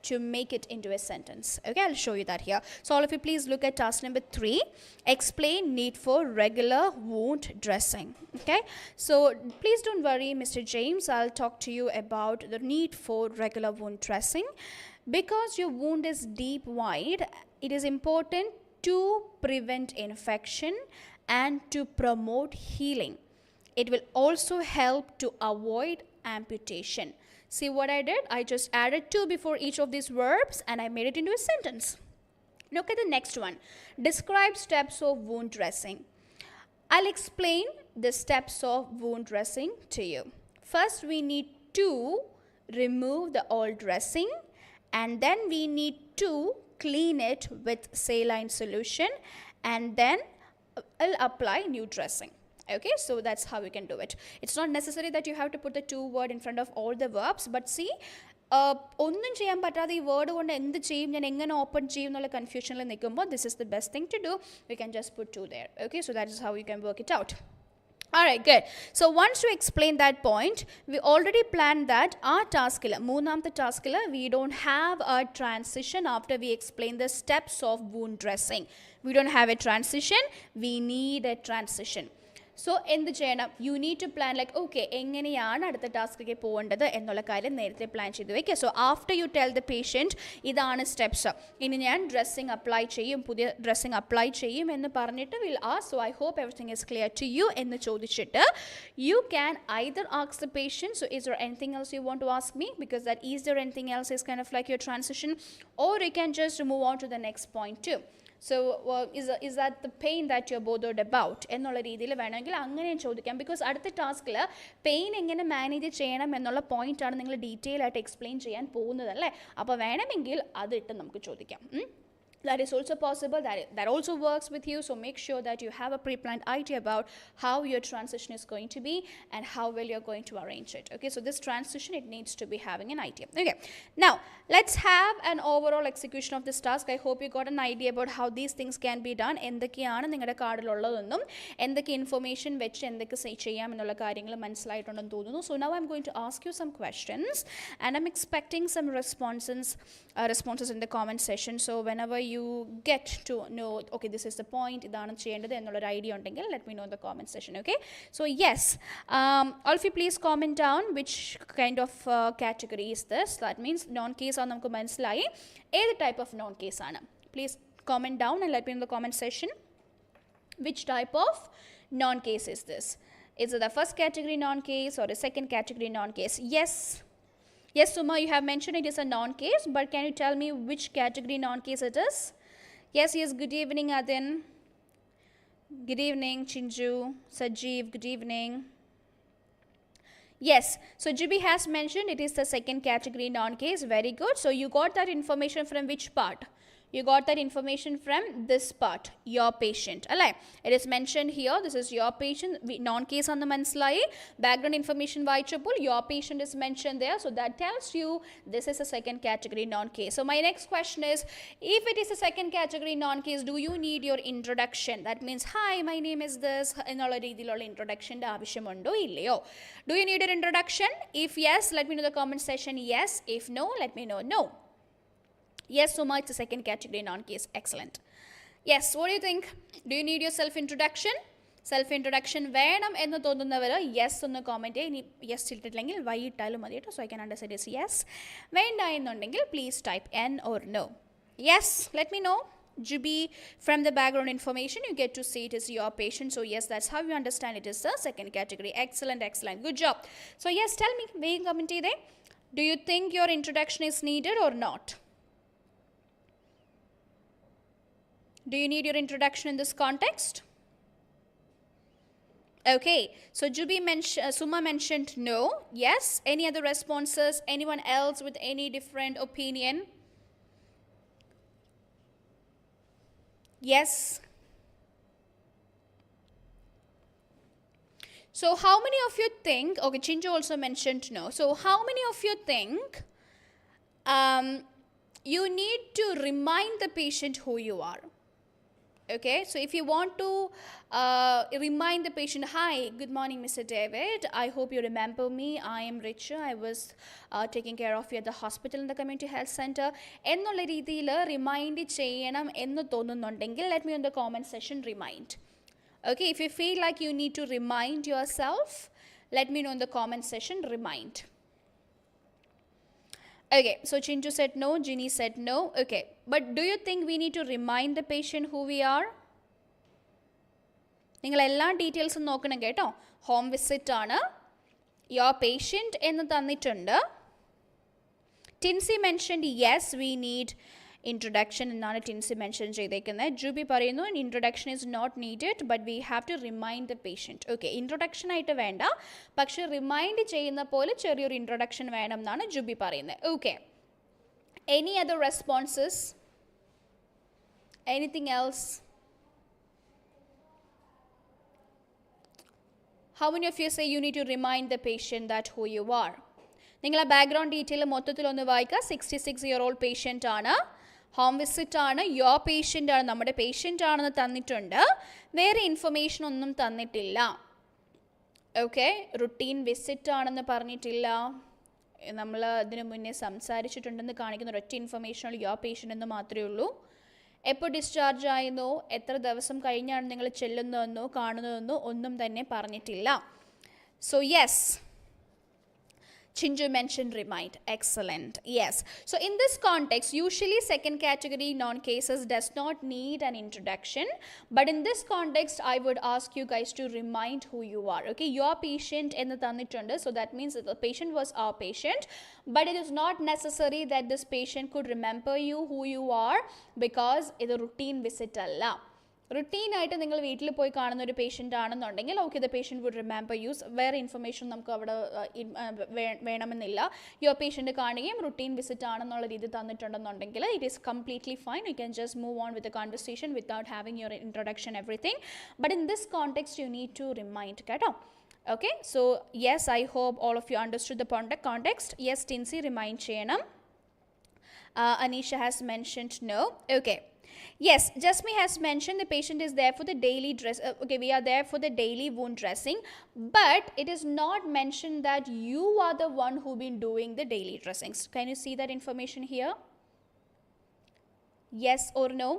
to make it into a sentence. Okay, I'll show you that here. So all of you please look at task number 3. Explain need for regular wound dressing. Okay, so please don't worry, Mr. James, I'll talk to you about the need for regular wound dressing. Because your wound is deep wide, it is important to prevent infection and to promote healing. It will also help to avoid amputation. See what I did? I just added to before each of these verbs and I made it into a sentence. Look at the next one. Describe steps of wound dressing. I'll explain the steps of wound dressing to you. First, we need to remove the old dressing, and then we need to clean it with saline solution, and then I'll apply new dressing. Okay, so that's how you can do it. It's not necessary that you have to put the to word in front of all the verbs, but see, ഒന്നും ചെയ്യാൻ പറ്റാതെ ഈ word കൊണ്ട് എന്ത് ചെയ്യും, ഞാൻ എങ്ങനെ open ചെയ്യും എന്നുള്ള കൺഫ്യൂഷനിൽ നിൽക്കുമ്പോൾ this is the best thing to do. We can just put to there. Okay, so that is how you can work it out. Alright, good. So once you explain that point, we already planned that our task, മൂന്നാമത്തെ task, we don't have a transition after we explain the steps of wound dressing. We don't have a transition, we need a transition. So എന്ത് ചെയ്യണം, you need to plan like, okay, എങ്ങനെയാണ് അടുത്ത ടാസ്കിലേക്ക് പോകേണ്ടത് എന്നുള്ള കാര്യം നേരത്തെ plan ചെയ്ത് വയ്ക്കുക. So after you tell the patient ഇതാണ് സ്റ്റെപ്സ്, ഇനി ഞാൻ ഡ്രസ്സിങ് അപ്ലൈ ചെയ്യും, പുതിയ ഡ്രസ്സിങ് അപ്ലൈ ചെയ്യും എന്ന് പറഞ്ഞിട്ട് will ask, so I hope everything is clear to you എന്ന് ചോദിച്ചിട്ട് you can either ask the patient, so is there anything else you want to ask me, because that is there anything else is kind of like your transition, or you can just move on to the next point to. So is that the pain that you're bothered about എന്നുള്ള രീതിയിൽ വേണമെങ്കിൽ അങ്ങനെ ചോദിക്കാം. Because അടുത്ത ടാസ്കിൽ pain എങ്ങനെ manage ചെയ്യണം എന്നുള്ള പോയിന്റാണ് നിങ്ങൾ ഡീറ്റെയിൽ ആയിട്ട് എക്സ്പ്ലെയിൻ ചെയ്യാൻ പോകുന്നതല്ലേ. അപ്പോൾ വേണമെങ്കിൽ അതിട്ട് നമുക്ക് ചോദിക്കാം. That is also possible, that also works with you. So make sure that you have a pre-planned idea about how your transition is going to be and how well you're going to arrange it. Okay, so this transition, it needs to be having an idea. Okay, now let's have an overall execution of this task. I hope you got an idea about how these things can be done. എന്തൊക്കെയാണ് നിങ്ങളുടെ കാർഡിലുള്ളതെന്നും എന്തൊക്കെ information വെച്ച് എന്തൊക്കെ ചെയ്യാം എന്നുള്ള കാര്യങ്ങൾ മനസ്സിലായിട്ടുണ്ടെന്ന് തോന്നുന്നു. So now I'm going to ask you some questions and I'm expecting some responses in the comment section. So whenever you get to know, okay, this is the point, idana cheyendadu ennulla idea undengil, let me know in the comment section. Okay, so yes, all of you please comment down which kind of category is this. That means non case ആണ് നമുക്ക് മനസ്സിലായി, ഏത് type of non case ആണ്. Please comment down and let me know in the comment section which type of non case is this. Is it the first category non case or a second category non case? Yes, Suma, you have mentioned it is a non-case, but can you tell me which category non-case it is? Yes, good evening, Adin. Good evening, Chinju, Sajeev, good evening. Yes, so Jibi has mentioned it is the second category non-case. Very good. So you got that information from which part? You got that information from this part, your patient. Alright, it is mentioned here, this is your patient, non-case on the manslai, background information vayichapol, your patient is mentioned there, so that tells you this is a second category non-case. So my next question is, if it is a second category non-case, do you need your introduction? That means, hi, my name is this, ennulla reethilulla introduction avashyamundho illeyo? Do you need an introduction? If yes, let me know in the comment section yes. If no, let me know no. Yes, Suma, it's a second category non-case. Excellent. Yes, what do you think? Do you need your self-introduction? Self-introduction വേണം എന്ന് തോന്നുന്നവർ yes ഒന്ന് comment ചെയ്യ്. ഇനി yes ഇട്ടിട്ടില്ലെങ്കിൽ Y ഇട്ടാലും മതി കേട്ടോ. So I can understand is yes. വേണ്ട എന്നുണ്ടെങ്കിൽ please type N or no. Yes, let me know. Jubi, from the background information, you get to see it is your patient. So yes, that's how you understand it is the second category. Excellent, excellent. Good job. So yes, tell me, വേഗം comment ചെയ്തേ. Do you think your introduction is needed or not? Do you need your introduction in this context? Okay, so Suma mentioned no. Yes, any other responses? Anyone else with any different opinion? Yes. So how many of you think, okay, Chinju also mentioned no. So how many of you think you need to remind the patient who you are? Okay, so if you want to remind the patient, hi, good morning, Mr. David. I hope you remember me. I am Richa. I was taking care of you at the hospital in the community health center. എന്നുള്ള രീതിയിൽ remind ചെയ്യണം എന്ന് തോന്നുന്നുണ്ടെങ്കിൽ let me in the comment section remind. Okay, if you feel like you need to remind yourself, let me know in the comment section remind. Okay, so Chinju said no, Ginny said no. Okay, but do you think we need to remind the patient who we are? നിങ്ങൾ എല്ലാ ഡീറ്റെയിൽസും നോക്കണം കേട്ടോ. Home visit ആണ്, your patient എന്ന് തന്നിട്ടുണ്ട്. Tincy mentioned yes we need introduction എന്നാണ് Tincy mention ചെയ്തേക്കുന്നത്. ജൂബി പറയുന്നു introduction is not needed but we have to remind the patient. Okay, introduction ആയിട്ട് വേണ്ട, പക്ഷെ റിമൈൻഡ് ചെയ്യുന്ന പോലെ ചെറിയൊരു ഇൻട്രൊഡക്ഷൻ വേണം എന്നാണ് ജൂബി പറയുന്നത്. Okay, any other responses? Anything else? How many of you say you need to remind the patient that who you are? നിങ്ങൾ ആ ബാക്ക്ഗ്രൗണ്ട് ഡീറ്റെയിൽ മൊത്തത്തിലൊന്ന് വായിക്കുക. 66-year-old പേഷ്യൻ്റ് ആണ്, ഹോം വിസിറ്റ് ആണ്, യുവർ പേഷ്യൻ്റ് ആണ്, നമ്മുടെ പേഷ്യൻ്റ് ആണെന്ന് തന്നിട്ടുണ്ട്. വേറെ ഇൻഫർമേഷൻ ഒന്നും തന്നിട്ടില്ല. ഓക്കെ, റുട്ടീൻ വിസിറ്റ് ആണെന്ന് പറഞ്ഞിട്ടില്ല. നമ്മൾ അതിനു മുന്നേ സംസാരിച്ചിട്ടുണ്ടെന്ന് കാണിക്കുന്ന ഒരൊറ്റ ഇൻഫർമേഷനുള്ള യുവർ പേഷ്യൻ്റ് എന്ന് മാത്രമേ ഉള്ളൂ. എപ്പോൾ ഡിസ്ചാർജ് ആയെന്നോ എത്ര ദിവസം കഴിഞ്ഞാണ് നിങ്ങൾ ചെല്ലുന്നതെന്നോ കാണുന്നതെന്നോ ഒന്നും തന്നെ പറഞ്ഞിട്ടില്ല. So yes, Chinju mentioned remind. Excellent. Yes. So in this context, usually second category non-cases does not need an introduction. But in this context, I would ask you guys to remind who you are. Okay, your patient in the tannittundu. So that means that the patient was our patient. But it is not necessary that this patient could remember you, who you are, because it's a routine visit alla. routine ആയിട്ട് നിങ്ങൾ വീട്ടിൽ പോയി കാണുന്ന ഒരു patient ആണെന്നുണ്ടെങ്കിൽ okay the patient would remember use വേറെ information നമുക്ക് അവിടെ വേണമെന്നില്ല. യുവർ പേഷ്യൻ്റ് കാണുകയും റുട്ടീൻ വിസിറ്റ് ആണെന്നുള്ള രീതി തന്നിട്ടുണ്ടെന്നുണ്ടെങ്കിൽ it is completely fine. You can just move on with the conversation without having your introduction everything. But in this context you need to remind കേട്ടോ. Okay, so yes, I hope all of you understood the context. Yes, Tinsy remind cheyanam. Anisha has mentioned no. Okay. Yes, Jasmine has mentioned the patient is there for the daily dress. Okay, we are there for the daily wound dressing, but it is not mentioned that you are the one who been doing the daily dressings. Can you see that information here? Yes or no?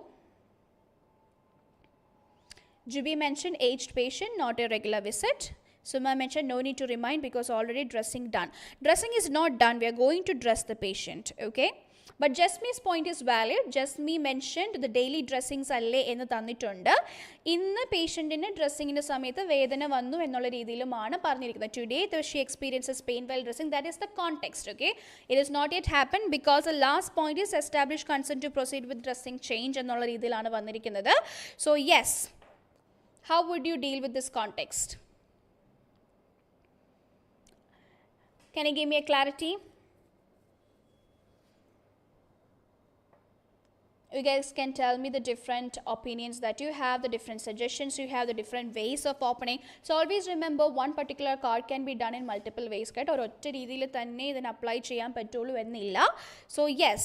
Jubi mentioned aged patient, not a regular visit. Suma mentioned no need to remind because already dressing done. Dressing is not done. We are going to dress the patient. Okay. But Jasmine's point is valid. Jasmine mentioned the daily dressings alle ennu tannittundu. Inna patient ine dressing inde samayathu vedana vannu ennulla reethiyilumana paranjirikkunnu. Today she experiences pain while dressing. That is the context. Okay. It has not yet happened because the last point is established consent to proceed with dressing change ennulla reethiyilana vannirikkunnathu. So yes, how would you deal with this context? Can you give me a clarity? You guys can tell me the different opinions that you have, the different suggestions you have, the different ways of opening. So always remember one particular card can be done in multiple ways. Or apply so yes,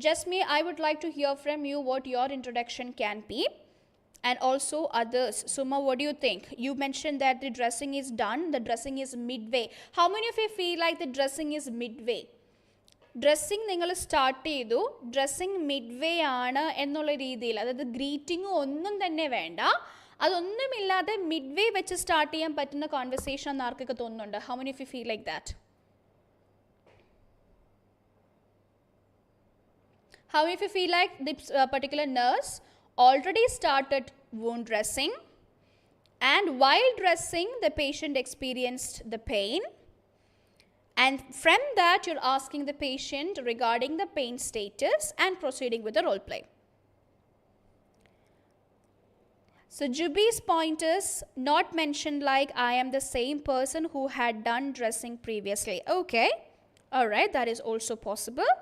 Jasmine, I would like to hear from you what your introduction can be. And also others. Suma, what do you think? You mentioned that the dressing is done, the dressing is midway. How many of you feel like the dressing is midway? Dressing നിങ്ങൾ start ചെയ്തു, dressing Midway ആണ് എന്നുള്ള രീതിയിൽ, അതായത് greeting ഒന്നും തന്നെ വേണ്ട, അതൊന്നുമില്ലാതെ Midway വെച്ച് സ്റ്റാർട്ട് ചെയ്യാൻ പറ്റുന്ന കോൺവെർസേഷൻ എന്ന് ആർക്കൊക്കെ തോന്നുന്നുണ്ട്? How many of you feel like that? How many of you feel like this particular nurse already started wound dressing, and while dressing the patient experienced the pain, and from that you're asking the patient regarding the pain status and proceeding with the role play? So Jubi's point is not mentioned like I am the same person who had done dressing previously. Okay, all right, that is also possible.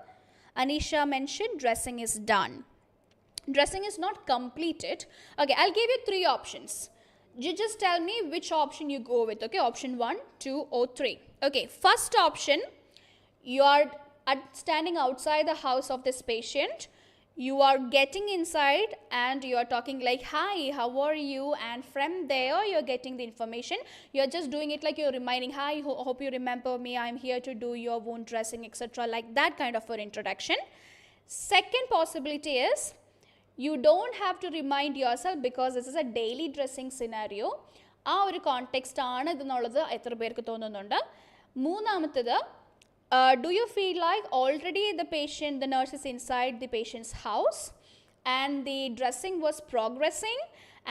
Anisha mentioned dressing is done. Dressing is not completed. Okay, I'll give you 3 options. You just tell me which option you go with. Okay, option 1, 2 or 3. Okay, first option, you are standing outside the house of this patient. You are getting inside and you are talking like, hi, how are you? And from there you're getting the information. You're just doing it like you're reminding, hi, hope you remember me, I'm here to do your wound dressing, etc. Like that kind of an introduction. Second possibility is you don't have to remind yourself because this is a daily dressing scenario. ആ ഒരു context ആണ് ഇതെന്നുള്ളത് എത്ര പേർക്ക് തോന്നുന്നുണ്ട്? മൂന്നാമത്തേത്, do you feel like already the nurse is inside the patient's house and the dressing was progressing,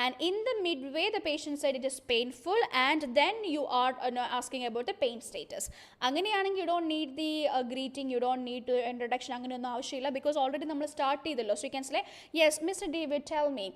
and in the midway the patient said it is painful, and then you are asking about the pain status. Anganeyanengil you don't need the greeting, you don't need the introduction, anganeyonnu avashyamilla because already nammal start cheyidallo. So you can say, yes, Mr. David, tell me,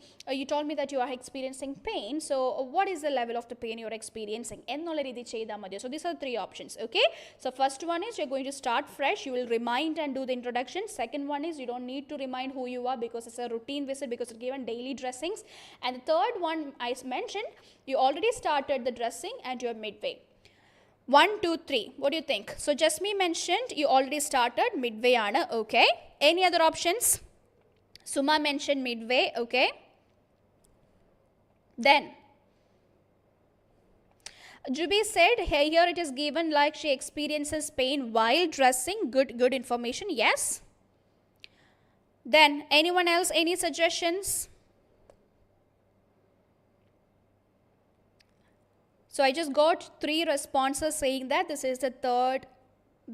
you told me that you are experiencing pain, so what is the level of the pain you are experiencing ennolla reethi cheyda madi. So these are 3 options. Okay, so first one is you're going to start fresh, you will remind and do the introduction. Second one is you don't need to remind who you are because it's a routine visit, because it's given daily dressings. And the third one I mentioned, you already started the dressing and you're midway. 1, 2, 3. What do you think? So Jasmine mentioned you already started midway aanu. Okay, any other options? Suma mentioned midway. Okay, then Jubi said, hey, here it is given like she experiences pain while dressing. Good information. Yes. Then anyone else, any suggestions? So I just got 3 responses saying that this is the third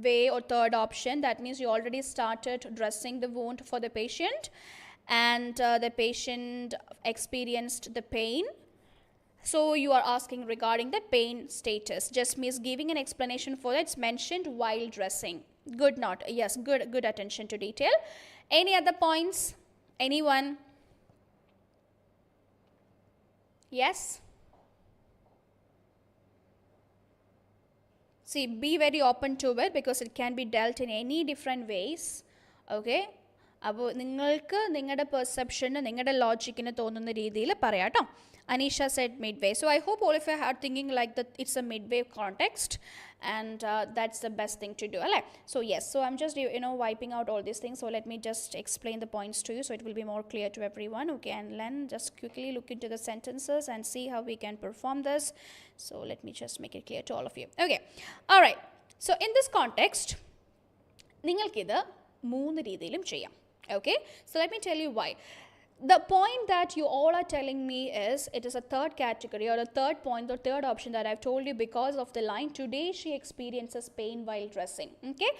way or third option. That means you already started dressing the wound for the patient and the patient experienced the pain. So you are asking regarding the pain status. Just means giving an explanation for that. It's mentioned while dressing. Good note. Yes, good attention to detail. Any other points? Anyone? Yes. See, be very open to it because it can be dealt in any different ways. Okay. അപ്പോൾ നിങ്ങൾക്ക് നിങ്ങളുടെ പെർസെപ്ഷന് നിങ്ങളുടെ ലോജിക്കിന് തോന്നുന്ന രീതിയിൽ പറയാം കേട്ടോ. Anisha said midway. So I hope all of you are thinking like that it's a midway context, and that's the best thing to do. So yes, so I'm just wiping out all these things. So let me just explain the points to you so it will be more clear to everyone. Okay, and then just quickly look into the sentences and see how we can perform this. So let me just make it clear to all of you. Okay, all right. So in this context, നിങ്ങൾക്കിത് 3 രീതിയിലും ചെയ്യാം. Okay, so let me tell you why. The point that you all are telling me is it is a third category or a third point or third option that I've told you because of the line, today she experiences pain while dressing. Okay,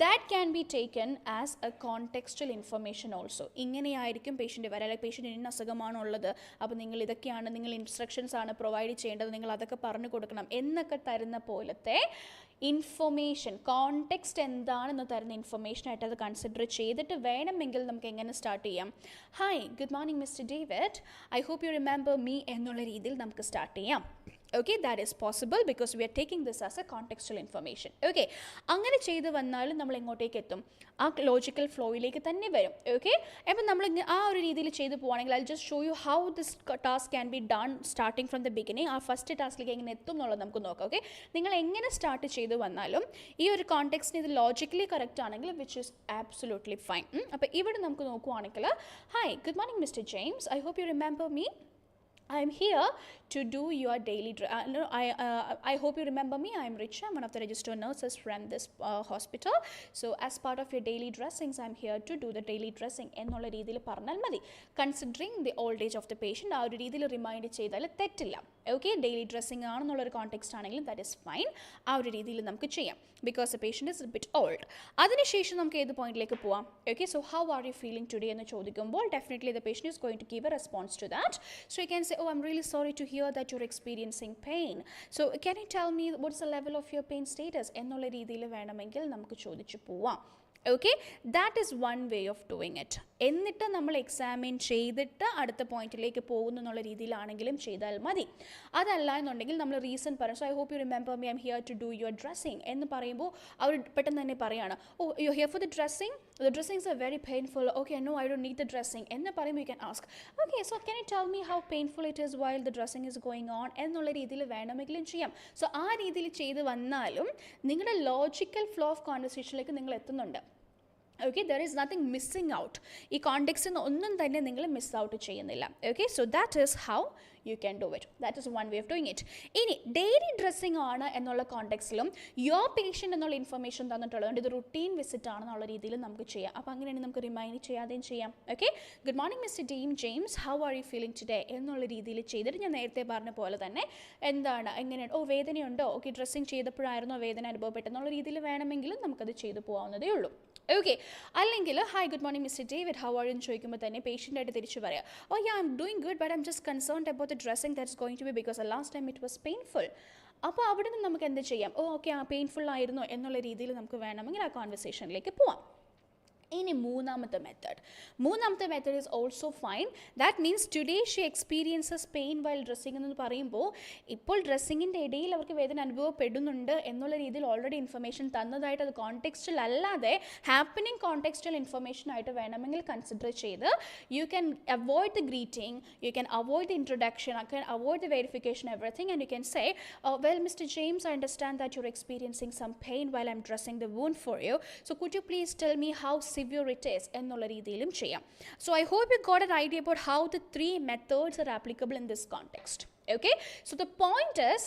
that can be taken as a contextual information also. ഇങ്ങനെയായിരിക്കും patient വരെ, അല്ലെങ്കിൽ patient ഇന്ന അസുഖമാണുള്ളത്, അപ്പോൾ നിങ്ങൾ ഇതൊക്കെയാണ്, നിങ്ങൾ instructions ആണ് provide ചെയ്യേണ്ടത്, നിങ്ങൾ അതൊക്കെ പറഞ്ഞു കൊടുക്കണം എന്നൊക്കെ തരുന്ന പോലത്തെ ഇൻഫർമേഷൻ, കോണ്ടെക്സ്റ്റ് എന്താണെന്ന് തരുന്ന ഇൻഫർമേഷനായിട്ട് അത് കൺസിഡർ ചെയ്തിട്ട് വേണമെങ്കിൽ നമുക്ക് എങ്ങനെ സ്റ്റാർട്ട് ചെയ്യാം. Hi, good morning mister David, I hope you remember me എന്നുള്ള രീതിയിൽ നമുക്ക് സ്റ്റാർട്ട് ചെയ്യാം. Okay, that is possible because we are taking this as a contextual information. Okay, അങ്ങനെ ചെയ്ത് വന്നാലും നമ്മൾ എങ്ങോട്ടേക്ക് എത്തും, ആ ലോജിക്കൽ ഫ്ലോയിലേക്ക് തന്നെ വരും. ഓക്കെ, അപ്പം നമ്മൾ ആ ഒരു രീതിയിൽ ചെയ്ത് പോവുകയാണെങ്കിൽ I just show you how this task can be done starting from the beginning. ആ ഫസ്റ്റ് ടാസ്കിലേക്ക് എങ്ങനെ എത്തും എന്നുള്ളത് നമുക്ക് നോക്കാം. ഓക്കെ, നിങ്ങൾ എങ്ങനെ സ്റ്റാർട്ട് ചെയ്ത് വന്നാലും ഈ ഒരു കോണ്ടെക്സ്റ്റിന് ഇത് ലോജിക്കലി കറക്റ്റ് ആണെങ്കിൽ വിച്ച് ഈസ് ആബ്സൊല്യൂട്ട്ലി ഫൈൻ. അപ്പോൾ ഇവിടെ നമുക്ക് നോക്കുവാണെങ്കിൽ, hi, good morning Mister James, I hope you remember me, I'm here to do your daily I hope you remember me. I'm Richa. I'm one of the registered nurses from this hospital. So as part of your daily dressings, I'm here to do the daily dressing എന്നുള്ള രീതിയിൽ പറഞ്ഞാൽ മതി. Considering the old age of the patient, ആ ഒരു രീതിയിൽ remind ചെയ്താൽ തെറ്റില്ല. Okay, daily dressing ആണെന്നുള്ളൊരു കോണ്ടെക്സ്റ്റ് ആണെങ്കിലും ദാറ്റ് ഇസ് ഫൈൻ. ആ ഒരു രീതിയിൽ നമുക്ക് ചെയ്യാം because the patient is bit old. അതിനുശേഷം നമുക്ക് ഏത് പോയിന്റിലേക്ക് പോവാം. Okay, so how are you feeling today എന്ന് ചോദിക്കുമ്പോൾ definitely the patient is going to give a response to that. So you can say, oh, I'm really sorry to hear that you're experiencing pain. So can you tell me what's the level of your pain status എന്നുള്ള രീതിയിൽ വേണമെങ്കിൽ നമുക്ക് ചോദിച്ചു പോവാം. Okay, that is one way of doing it. എന്നിട്ട് നമ്മൾ examine ചെയ്തിട്ട് അടുത്ത പോയിന്റിലേക്ക് പോകുന്നു എന്നുള്ള രീതിയിലാണെങ്കിലും ചെയ്താൽ മതി. അതല്ല എന്നുണ്ടെങ്കിൽ നമ്മൾ റീസൺ പറയും. So I hope you remember me, I am here to do your dressing എന്ന് പറയുമ്പോൾ അവർ പെട്ടെന്ന് തന്നെ പറയുകയാണ്, oh you here for the dressing, the dressings are very painful. Okay, no I don't need the dressing എന്ന് പറയുമ്പോൾ you can ask, okay, so can you tell me how painful it is while the dressing is going on എന്നുള്ള രീതിയിൽ വേണമെങ്കിലും ചെയ്യാം. So ആ രീതിയിൽ ചെയ്ത് വന്നാലും നിങ്ങളുടെ ലോജിക്കൽ ഫ്ലോ ഓഫ് കോൺവെർസേഷനിലേക്ക് നിങ്ങൾ എത്തുന്നുണ്ട്. Okay, there is nothing missing out. ഈ കോണ്ടെക്സ്റ്റിൽ നിന്ന് ഒന്നും തന്നെ നിങ്ങൾ മിസ് ഔട്ട് ചെയ്യുന്നില്ല. Okay, so that is how you can do it. That is one way of doing it. ഇനി ഡെയിലി ഡ്രസ്സിംഗ് ആണ് എന്നുള്ള കോണ്ടെക്സ്റ്റിലും യുവർ പേഷ്യൻ്റ് എന്നുള്ള ഇൻഫർമേഷൻ തന്നിട്ടുള്ളത് ഇത് റുട്ടീൻ വിസിറ്റ് ആണെന്നുള്ള രീതിയിൽ നമുക്ക് ചെയ്യാം. അപ്പോൾ അങ്ങനെയാണെങ്കിൽ നമുക്ക് റിമൈൻഡ് ചെയ്യാതെയും ചെയ്യാം. Okay, good morning Mister James, how are you feeling today എന്നുള്ള രീതിയിൽ ചെയ്തിട്ട് ഞാൻ നേരത്തെ പറഞ്ഞ പോലെ തന്നെ എന്താണ്, എങ്ങനെയാണ്, ഓ വേദനയുണ്ടോ, ഓക്കെ ഡ്രസ്സിങ് ചെയ്തപ്പോഴായിരുന്നോ വേദന അനുഭവപ്പെട്ടെന്നുള്ള രീതിയിൽ വേണമെങ്കിലും നമുക്കത് ചെയ്തു പോകാവുന്നതേ ഉള്ളൂ. ഓക്കെ, അല്ലെങ്കിൽ hi good morning mister David, how are you എന്ന് ചോദിക്കുമ്പോൾ തന്നെ പേഷ്യൻ്റായിട്ട് തിരിച്ച് പറയാം, oh yeah I'm doing good but I'm just concerned about the dressing that's going to be because the last time it was painful. അപ്പോൾ അവിടെ നിന്ന് നമുക്ക് എന്ത് ചെയ്യാം, ഓ ഓക്കെ ആ പെയിൻഫുൾ ആയിരുന്നോ എന്നുള്ള രീതിയിൽ നമുക്ക് വേണമെങ്കിൽ ആ കോൺവെർസേഷനിലേക്ക് പോവാം. ഇനി മൂന്നാമത്തെ method is also fine. That means today she experiences pain while dressing എന്ന് പറയുമ്പോൾ ഇപ്പോൾ ഡ്രസ്സിങ്ങിൻ്റെ ഇടയിൽ അവർക്ക് വേദന അനുഭവപ്പെടുന്നുണ്ട് എന്നുള്ള രീതിയിൽ ഓൾറെഡി ഇൻഫർമേഷൻ തന്നതായിട്ട് അത് കോണ്ടെക്സ്റ്റിൽ അല്ലാതെ ഹാപ്പനിങ് കോണ്ടെക്സ്റ്റുവൽ ഇൻഫർമേഷൻ ആയിട്ട് വേണമെങ്കിൽ കൺസിഡർ ചെയ്ത് you can avoid the greeting, you can avoid the introduction, you can avoid the verification everything and you can say, well Mister James, I understand that you are experiencing some pain while I am dressing the wound for you, so could you please tell me how severe it is എന്നുള്ള രീതിയിലും ചെയ്യാം. So I hope you got an idea about how the 3 methods are applicable in this context. Okay, so the point is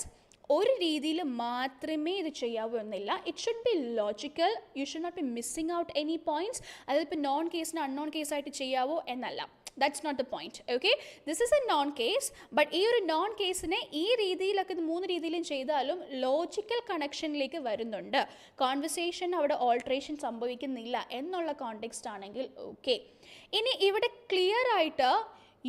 ഒരു രീതിയിൽ മാത്രമേ ഇത് ചെയ്യാവൂ എന്നില്ല. It should be logical, you should not be missing out any points. അതായത് ഇപ്പോൾ non കേസിന് unknown കേസായിട്ട് ചെയ്യാവോ എന്നല്ല. That's not the point. Okay, this is a non case, but ഈ ഒരു നോൺ കേസിനെ ഈ രീതിയിലൊക്കെ 3 രീതിയിലും ചെയ്താലും ലോജിക്കൽ കണക്ഷനിലേക്ക് വരുന്നുണ്ട്, കോൺവെർസേഷൻ അവിടെ ഓൾട്രേഷൻ സംഭവിക്കുന്നില്ല എന്നുള്ള കോണ്ടെക്സ്റ്റ് ആണെങ്കിൽ ഓക്കെ. ഇനി ഇവിടെ ക്ലിയർ ആയിട്ട്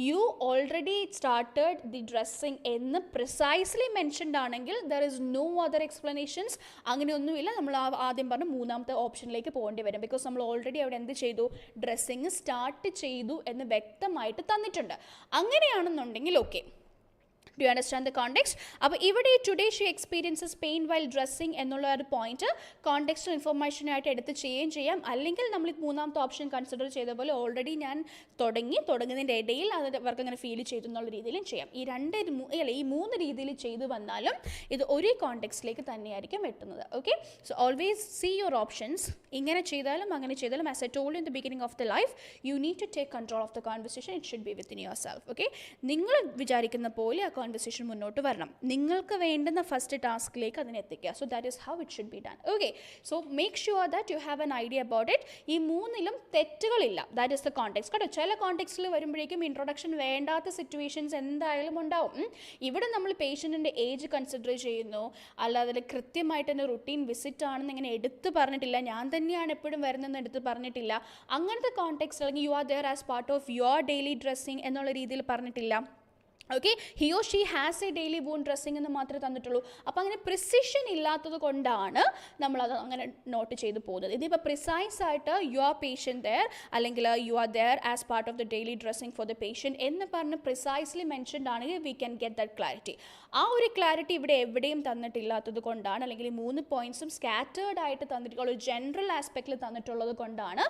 you already started the dressing എന്ന് പ്രിസൈസ്ലി മെൻഷൻഡ് ആണെങ്കിൽ there is no other explanations. അങ്ങനെയൊന്നുമില്ല, നമ്മൾ ആദ്യം പറഞ്ഞ മൂന്നാമത്തെ ഓപ്ഷനിലേക്ക് പോകേണ്ടി വരും. ബിക്കോസ് നമ്മൾ ഓൾറെഡി അവിടെ എന്ത് ചെയ്തു, ഡ്രസ്സിങ് സ്റ്റാർട്ട് ചെയ്തു എന്ന് വ്യക്തമായിട്ട് തന്നിട്ടുണ്ട്. അങ്ങനെയാണെന്നുണ്ടെങ്കിൽ okay. Do you understand the context? അപ്പോൾ ഇവിടെ today she experiences pain while dressing എന്നുള്ള ഒരു പോയിന്റ് കോണ്ടെക്സ്റ്റൽ ഇൻഫർമേഷൻ ആയിട്ട് എടുത്ത് ചെയ്യുകയും ചെയ്യാം. അല്ലെങ്കിൽ നമ്മൾ മൂന്നാമത്തെ ഓപ്ഷൻ കൺസിഡർ ചെയ്ത പോലെ ഓൾറെഡി ഞാൻ തുടങ്ങുന്നതിൻ്റെ ഇടയിൽ അത് അവർക്ക് അങ്ങനെ ഫീൽ ചെയ്തു എന്നുള്ള രീതിയിലും ചെയ്യാം. ഈ മൂന്ന് രീതിയിൽ ചെയ്തു വന്നാലും ഇത് ഒരേ കോണ്ടെക്സ്റ്റിലേക്ക് തന്നെയായിരിക്കും എത്തുന്നത്. Okay, so always see your options. ഇങ്ങനെ ചെയ്താലും അങ്ങനെ ചെയ്താലും as I told in the beginning of the life you need to take control of the conversation. It should be within your self. Okay, നിങ്ങൾ വിചാരിക്കുന്ന പോലെ ആ കോൺവെർസേഷൻ മുന്നോട്ട് വരണം. നിങ്ങൾക്ക് വേണ്ടുന്ന ഫസ്റ്റ് ടാസ്കിലേക്ക് അതിനെ എത്തിക്കുക. So that is how it should be done. Okay, so make sure that you have an idea about it. ഈ മൂന്നിലും തെറ്റുകളില്ല. That is the context. കേട്ടോ, ചില കോണ്ടെക്സ്റ്റിൽ വരുമ്പോഴേക്കും ഇൻട്രൊഡക്ഷൻ വേണ്ടാത്ത സിറ്റുവേഷൻസ് എന്തായാലും ഉണ്ടാവും. ഇവിടെ നമ്മൾ പേഷ്യൻറ്റിൻ്റെ ഏജ് കൺസിഡർ ചെയ്യുന്നു, അല്ലാതെ കൃത്യമായിട്ട് തന്നെ റുട്ടീൻ വിസിറ്റ് ആണെന്ന് ഇങ്ങനെ എടുത്ത് പറഞ്ഞിട്ടില്ല, ഞാൻ തന്നെയാണ് എപ്പോഴും വരുന്നതെന്ന് എടുത്ത് പറഞ്ഞിട്ടില്ല. അങ്ങനത്തെ കോണ്ടെക്സ്റ്റ് അല്ലെങ്കിൽ you are there as part of your daily dressing എന്നുള്ള രീതിയിൽ പറഞ്ഞിട്ടില്ല. Okay, he or she has a daily wound dressing എന്ന് മാത്രമേ തന്നിട്ടുള്ളൂ. അപ്പോൾ അങ്ങനെ പ്രിസിഷൻ ഇല്ലാത്തത് കൊണ്ടാണ് നമ്മളത് അങ്ങനെ നോട്ട് ചെയ്ത് പോകുന്നത്. ഇതിപ്പോൾ പ്രിസൈസ് ആയിട്ട് യു ആർ പേഷ്യൻ്റ് ദെയർ അല്ലെങ്കിൽ you are there as part of the daily dressing for the patient എന്ന് പറഞ്ഞ് പ്രിസൈസ്ലി മെൻഷൻഡ് ആണെങ്കിൽ we can get that clarity. ആ ഒരു ക്ലാരിറ്റി ഇവിടെ എവിടെയും തന്നിട്ടില്ലാത്തത് കൊണ്ടാണ്, അല്ലെങ്കിൽ ഈ മൂന്ന് പോയിൻറ്റ്സും സ്കാറ്റേർഡ് ആയിട്ട് തന്നിട്ടുള്ള ഒരു ജനറൽ ആസ്പെക്റ്റിൽ തന്നിട്ടുള്ളത് കൊണ്ടാണ്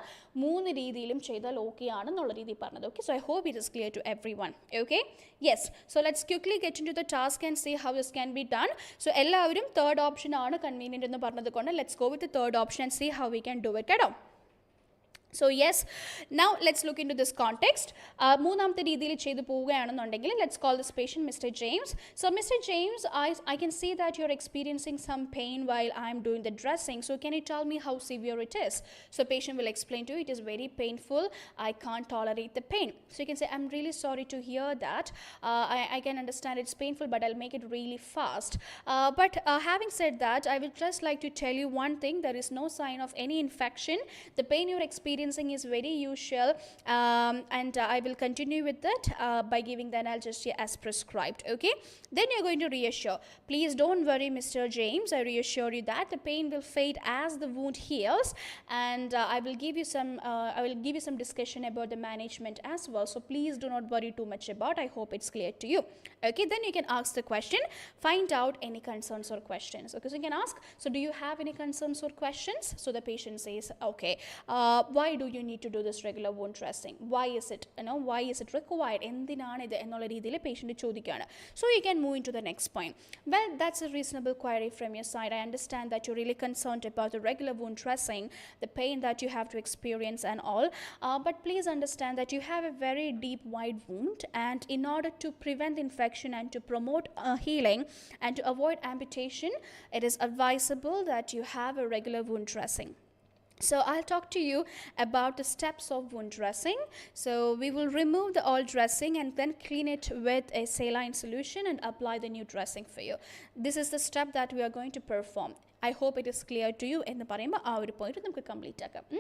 മൂന്ന് രീതിയിലും ചെയ്താൽ ഓക്കെ ആണെന്നുള്ള രീതിയിൽ പറഞ്ഞത്. Okay, so I hope it is clear to everyone. Okay, yes. So let's quickly get into the task and see how this can be done. So എല്ലാവരും third option ആണ് convenient എന്ന് പറഞ്ഞത് കൊണ്ട് let's go with the third option and see how we can do it. കേട്ടോ. So yes, now let's look into this context. മൂന്നാമത്തെ രീതിയിൽ ചെയ്തു പോവുകയാണെന്നുണ്ടെങ്കിൽ let's call this patient Mr. James. So Mr. James, I can see that you're experiencing some pain while I'm doing the dressing. So can you tell me how severe it is? So patient will explain to you, it is very painful. I can't tolerate the pain. So you can say, I'm really sorry to hear that. I can understand it's painful, but I'll make it really fast. But having said that, I would just like to tell you one thing. There is no sign of any infection. The pain you're experiencing is very usual, and I will continue with that by giving the analgesia as prescribed. Okay, then you're going to reassure, please don't worry Mr. James, I reassure you that the pain will fade as the wound heals, and I will give you some discussion about the management as well, so please do not worry too much about. I hope it's clear to you. Okay, then you can ask the question, find out any concerns or questions. Okay, so you can ask, so do you have any concerns or questions? So the patient says, okay, why do you need to do this regular wound dressing? Why is it required? എന്തിനാണ് ഇത് എന്നുള്ള രീതിയിൽ patient ചോദിക്കുകയാണ്. So you can move into the next point. Well, that's a reasonable query from your side. I understand that you're really concerned about the regular wound dressing, the pain that you have to experience and all, but please understand that you have a very deep wide wound, and in order to prevent infection and to promote healing and to avoid amputation, it is advisable that you have a regular wound dressing. So I'll talk to you about the steps of wound dressing. So we will remove the old dressing and then clean it with a saline solution and apply the new dressing for you. This is the step that we are going to perform. I hope it is clear to you. In the parima our point namukku complete aakam.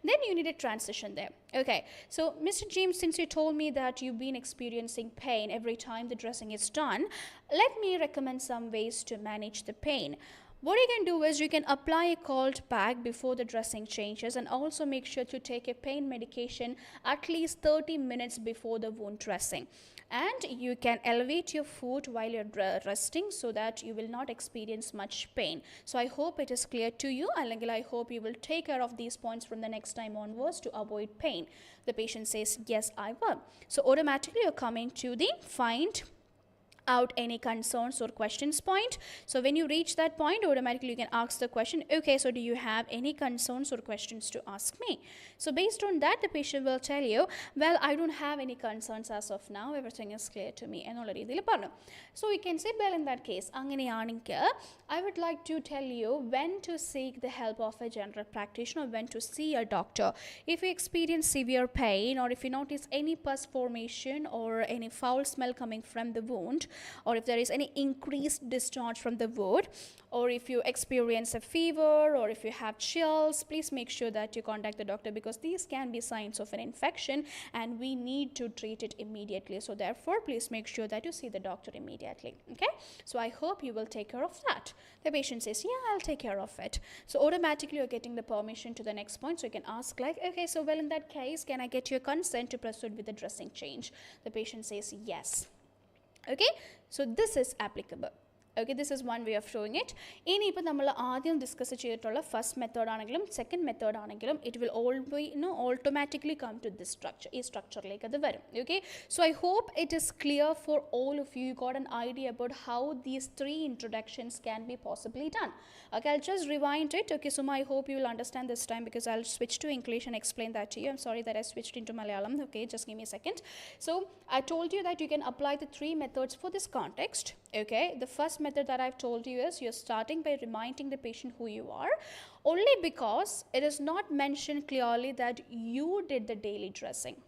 Then you need a transition there. Okay, so Mr. James, since you told me that you've been experiencing pain every time the dressing is done, let me recommend some ways to manage the pain. What you can do is you can apply a cold pack before the dressing changes, and also make sure to take a pain medication at least 30 minutes before the wound dressing. And you can elevate your foot while you're resting so that you will not experience much pain. So I hope it is clear to you, and I hope you will take care of these points from the next time onwards to avoid pain. The patient says, yes, I will. So automatically you're coming to the find out any concerns or questions point. So when you reach that point, automatically you can ask the question, okay, so do you have any concerns or questions to ask me? So based on that, the patient will tell you, well, I don't have any concerns as of now, everything is clear to me ennolla reethil parnu. So you can say, well, in that case anganeyanikku I would like to tell you when to seek the help of a general practitioner, when to see a doctor. If you experience severe pain, or if you notice any pus formation or any foul smell coming from the wound, or if there is any increased discharge from the wound, or if you experience a fever, or if you have chills, please make sure that you contact the doctor, because these can be signs of an infection and we need to treat it immediately. So therefore, please make sure that you see the doctor immediately. Okay, so I hope you will take care of that. The patient says, yeah, I'll take care of it. So automatically you're getting the permission to the next point. So you can ask like, okay, so well, in that case, can I get your consent to proceed with the dressing change? The patient says yes. Okay, so this is applicable. Okay, this is one way of showing it. ഇനി ഇപ്പോൾ നമ്മൾ ആദ്യം discuss ചെയ്തിട്ടുള്ള first method ആണെങ്കിലും second method ആണെങ്കിലും it will automatically come to this structure, ഈ സ്ട്രക്ചറിലേക്ക് അത് വരും. Okay, so I hope it is clear for all of you got an idea about how these three introductions can be possibly done. Okay, I'll just rewind it. Okay, Suma, I hope you will understand this time because I'll switch to English and explain that to you. I'm sorry that I switched into Malayalam. Okay, just give me a second. So I told you that you can apply the three methods for this context. Okay, the first method that I've told you is you're starting by reminding the patient who you are, only because it is not mentioned clearly that you did the daily dressing.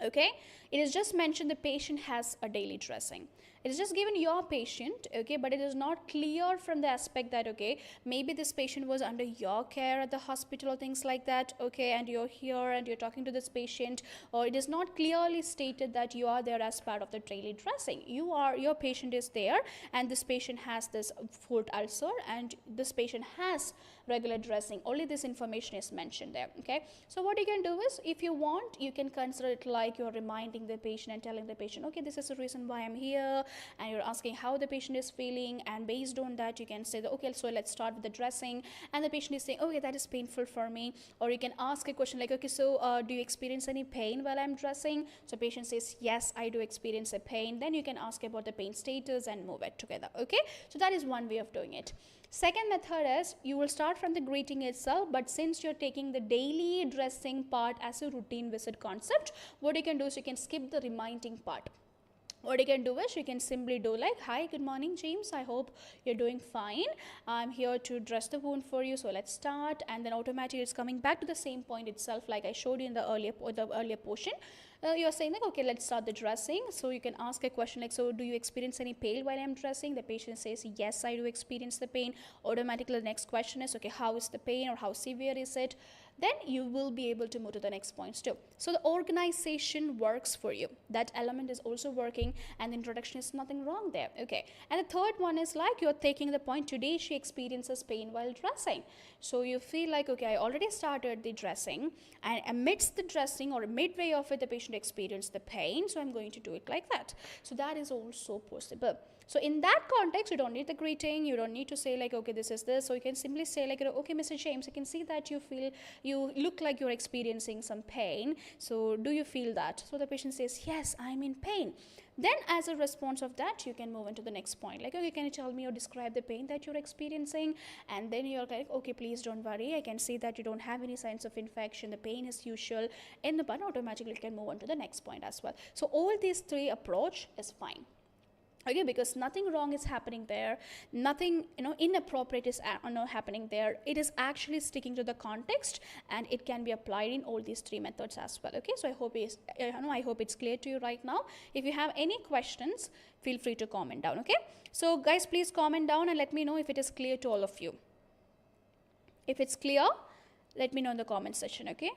Okay, it is just mentioned the patient has a daily dressing. It is just given your patient, okay, but it is not clear from the aspect that, okay, maybe this patient was under your care at the hospital or things like that, okay, and you're here and you're talking to this patient, or it is not clearly stated that you are there as part of the daily dressing. Your patient is there and this patient has this foot ulcer and this patient has regular dressing. Only this information is mentioned there. Okay, so what you can do is, if you want, you can consider it like you're reminding the patient and telling the patient, okay, this is the reason why I'm here, and you're asking how the patient is feeling, and based on that you can say that, okay, so let's start with the dressing, and the patient is saying, okay, that is painful for me. Or you can ask a question like, okay, so do you experience any pain while I'm dressing? So patient says, yes, I do experience a pain. Then you can ask about the pain status and move it together. Okay, so that is one way of doing it. Second method is you will start from the greeting itself, but since you're taking the daily dressing part as a routine visit concept, what you can do is you can skip the reminding part. What you can do is you can simply do like, hi, good morning, James, I hope you're doing fine. I'm here to dress the wound for you, so let's start. And then automatically it's coming back to the same point itself like I showed you in the earlier portion. You're saying like, okay, let's start the dressing. So you can ask a question like, so do you experience any pain while I'm dressing? The patient says, yes, I do experience the pain. Automatically the next question is, okay, how is the pain or how severe is it? Then you will be able to move to the next points too. So the organization works for you. That element is also working, and the introduction is nothing wrong there. Okay, and the third one is like you're taking the point, today she experiences pain while dressing. So you feel like, okay, I already started the dressing, and amidst the dressing or midway of it the patient experienced the pain, so I'm going to do it like that. So that is also possible. So in that context, you don't need the greeting, you don't need to say like, okay, this is this. So you can simply say like, okay, Mr. James, I can see that you look like you're experiencing some pain. So do you feel that? So the patient says, yes, I'm in pain. Then as a response of that, you can move into the next point. Like, okay, can you tell me or describe the pain that you're experiencing? And then you're like, okay, please don't worry. I can see that you don't have any signs of infection. The pain is usual. And then automatically you can move on to the next point as well. So all these three approach is fine. Okay, because nothing wrong is happening there, nothing inappropriate is happening there. It is actually sticking to the context, and it can be applied in all these three methods as well. Okay, so I hope it's clear to you right now. If you have any questions, feel free to comment down. Okay, so guys, please comment down and let me know if it is clear to all of you. If it's clear, let me know in the comment section. Okay,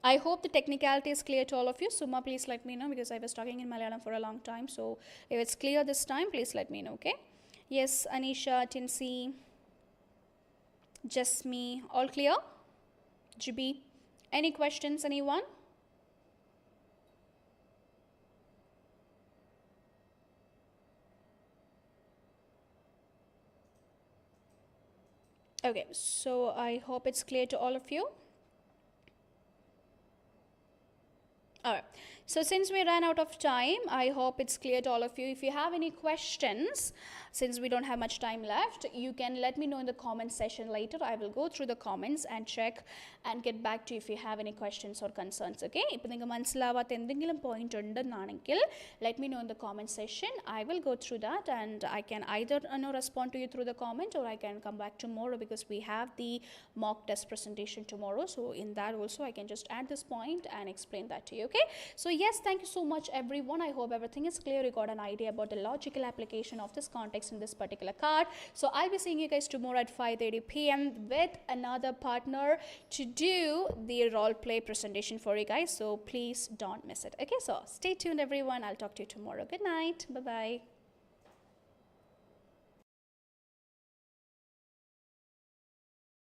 I hope the technicality is clear to all of you. Suma, please let me know because I was talking in Malayalam for a long time. So if it's clear this time, please let me know, okay? Yes, Anisha, Tinsy, Jasmine, all clear? Jibi, any questions, anyone? Okay, so I hope it's clear to all of you. Alright, so since we ran out of time, I hope it's clear to all of you. If you have any questions, since we don't have much time left, you can let me know in the comment section later. I will go through the comments and check and get back to you if you have any questions or concerns. Okay, if you have point, let me know in the comment section. I will go through that and I can either respond to you through the comment, or I can come back tomorrow because we have the mock test presentation tomorrow. So in that also I can just add this point and explain that to you. Okay, so yes, thank you so much everyone. I hope everything is clear. You got an idea about the logical application of this context in this particular card. So I'll be seeing you guys tomorrow at 5:30 p.m. with another partner to do the role play presentation for you guys. So please don't miss it. Okay, so stay tuned everyone. I'll talk to you tomorrow. Good night. Bye bye.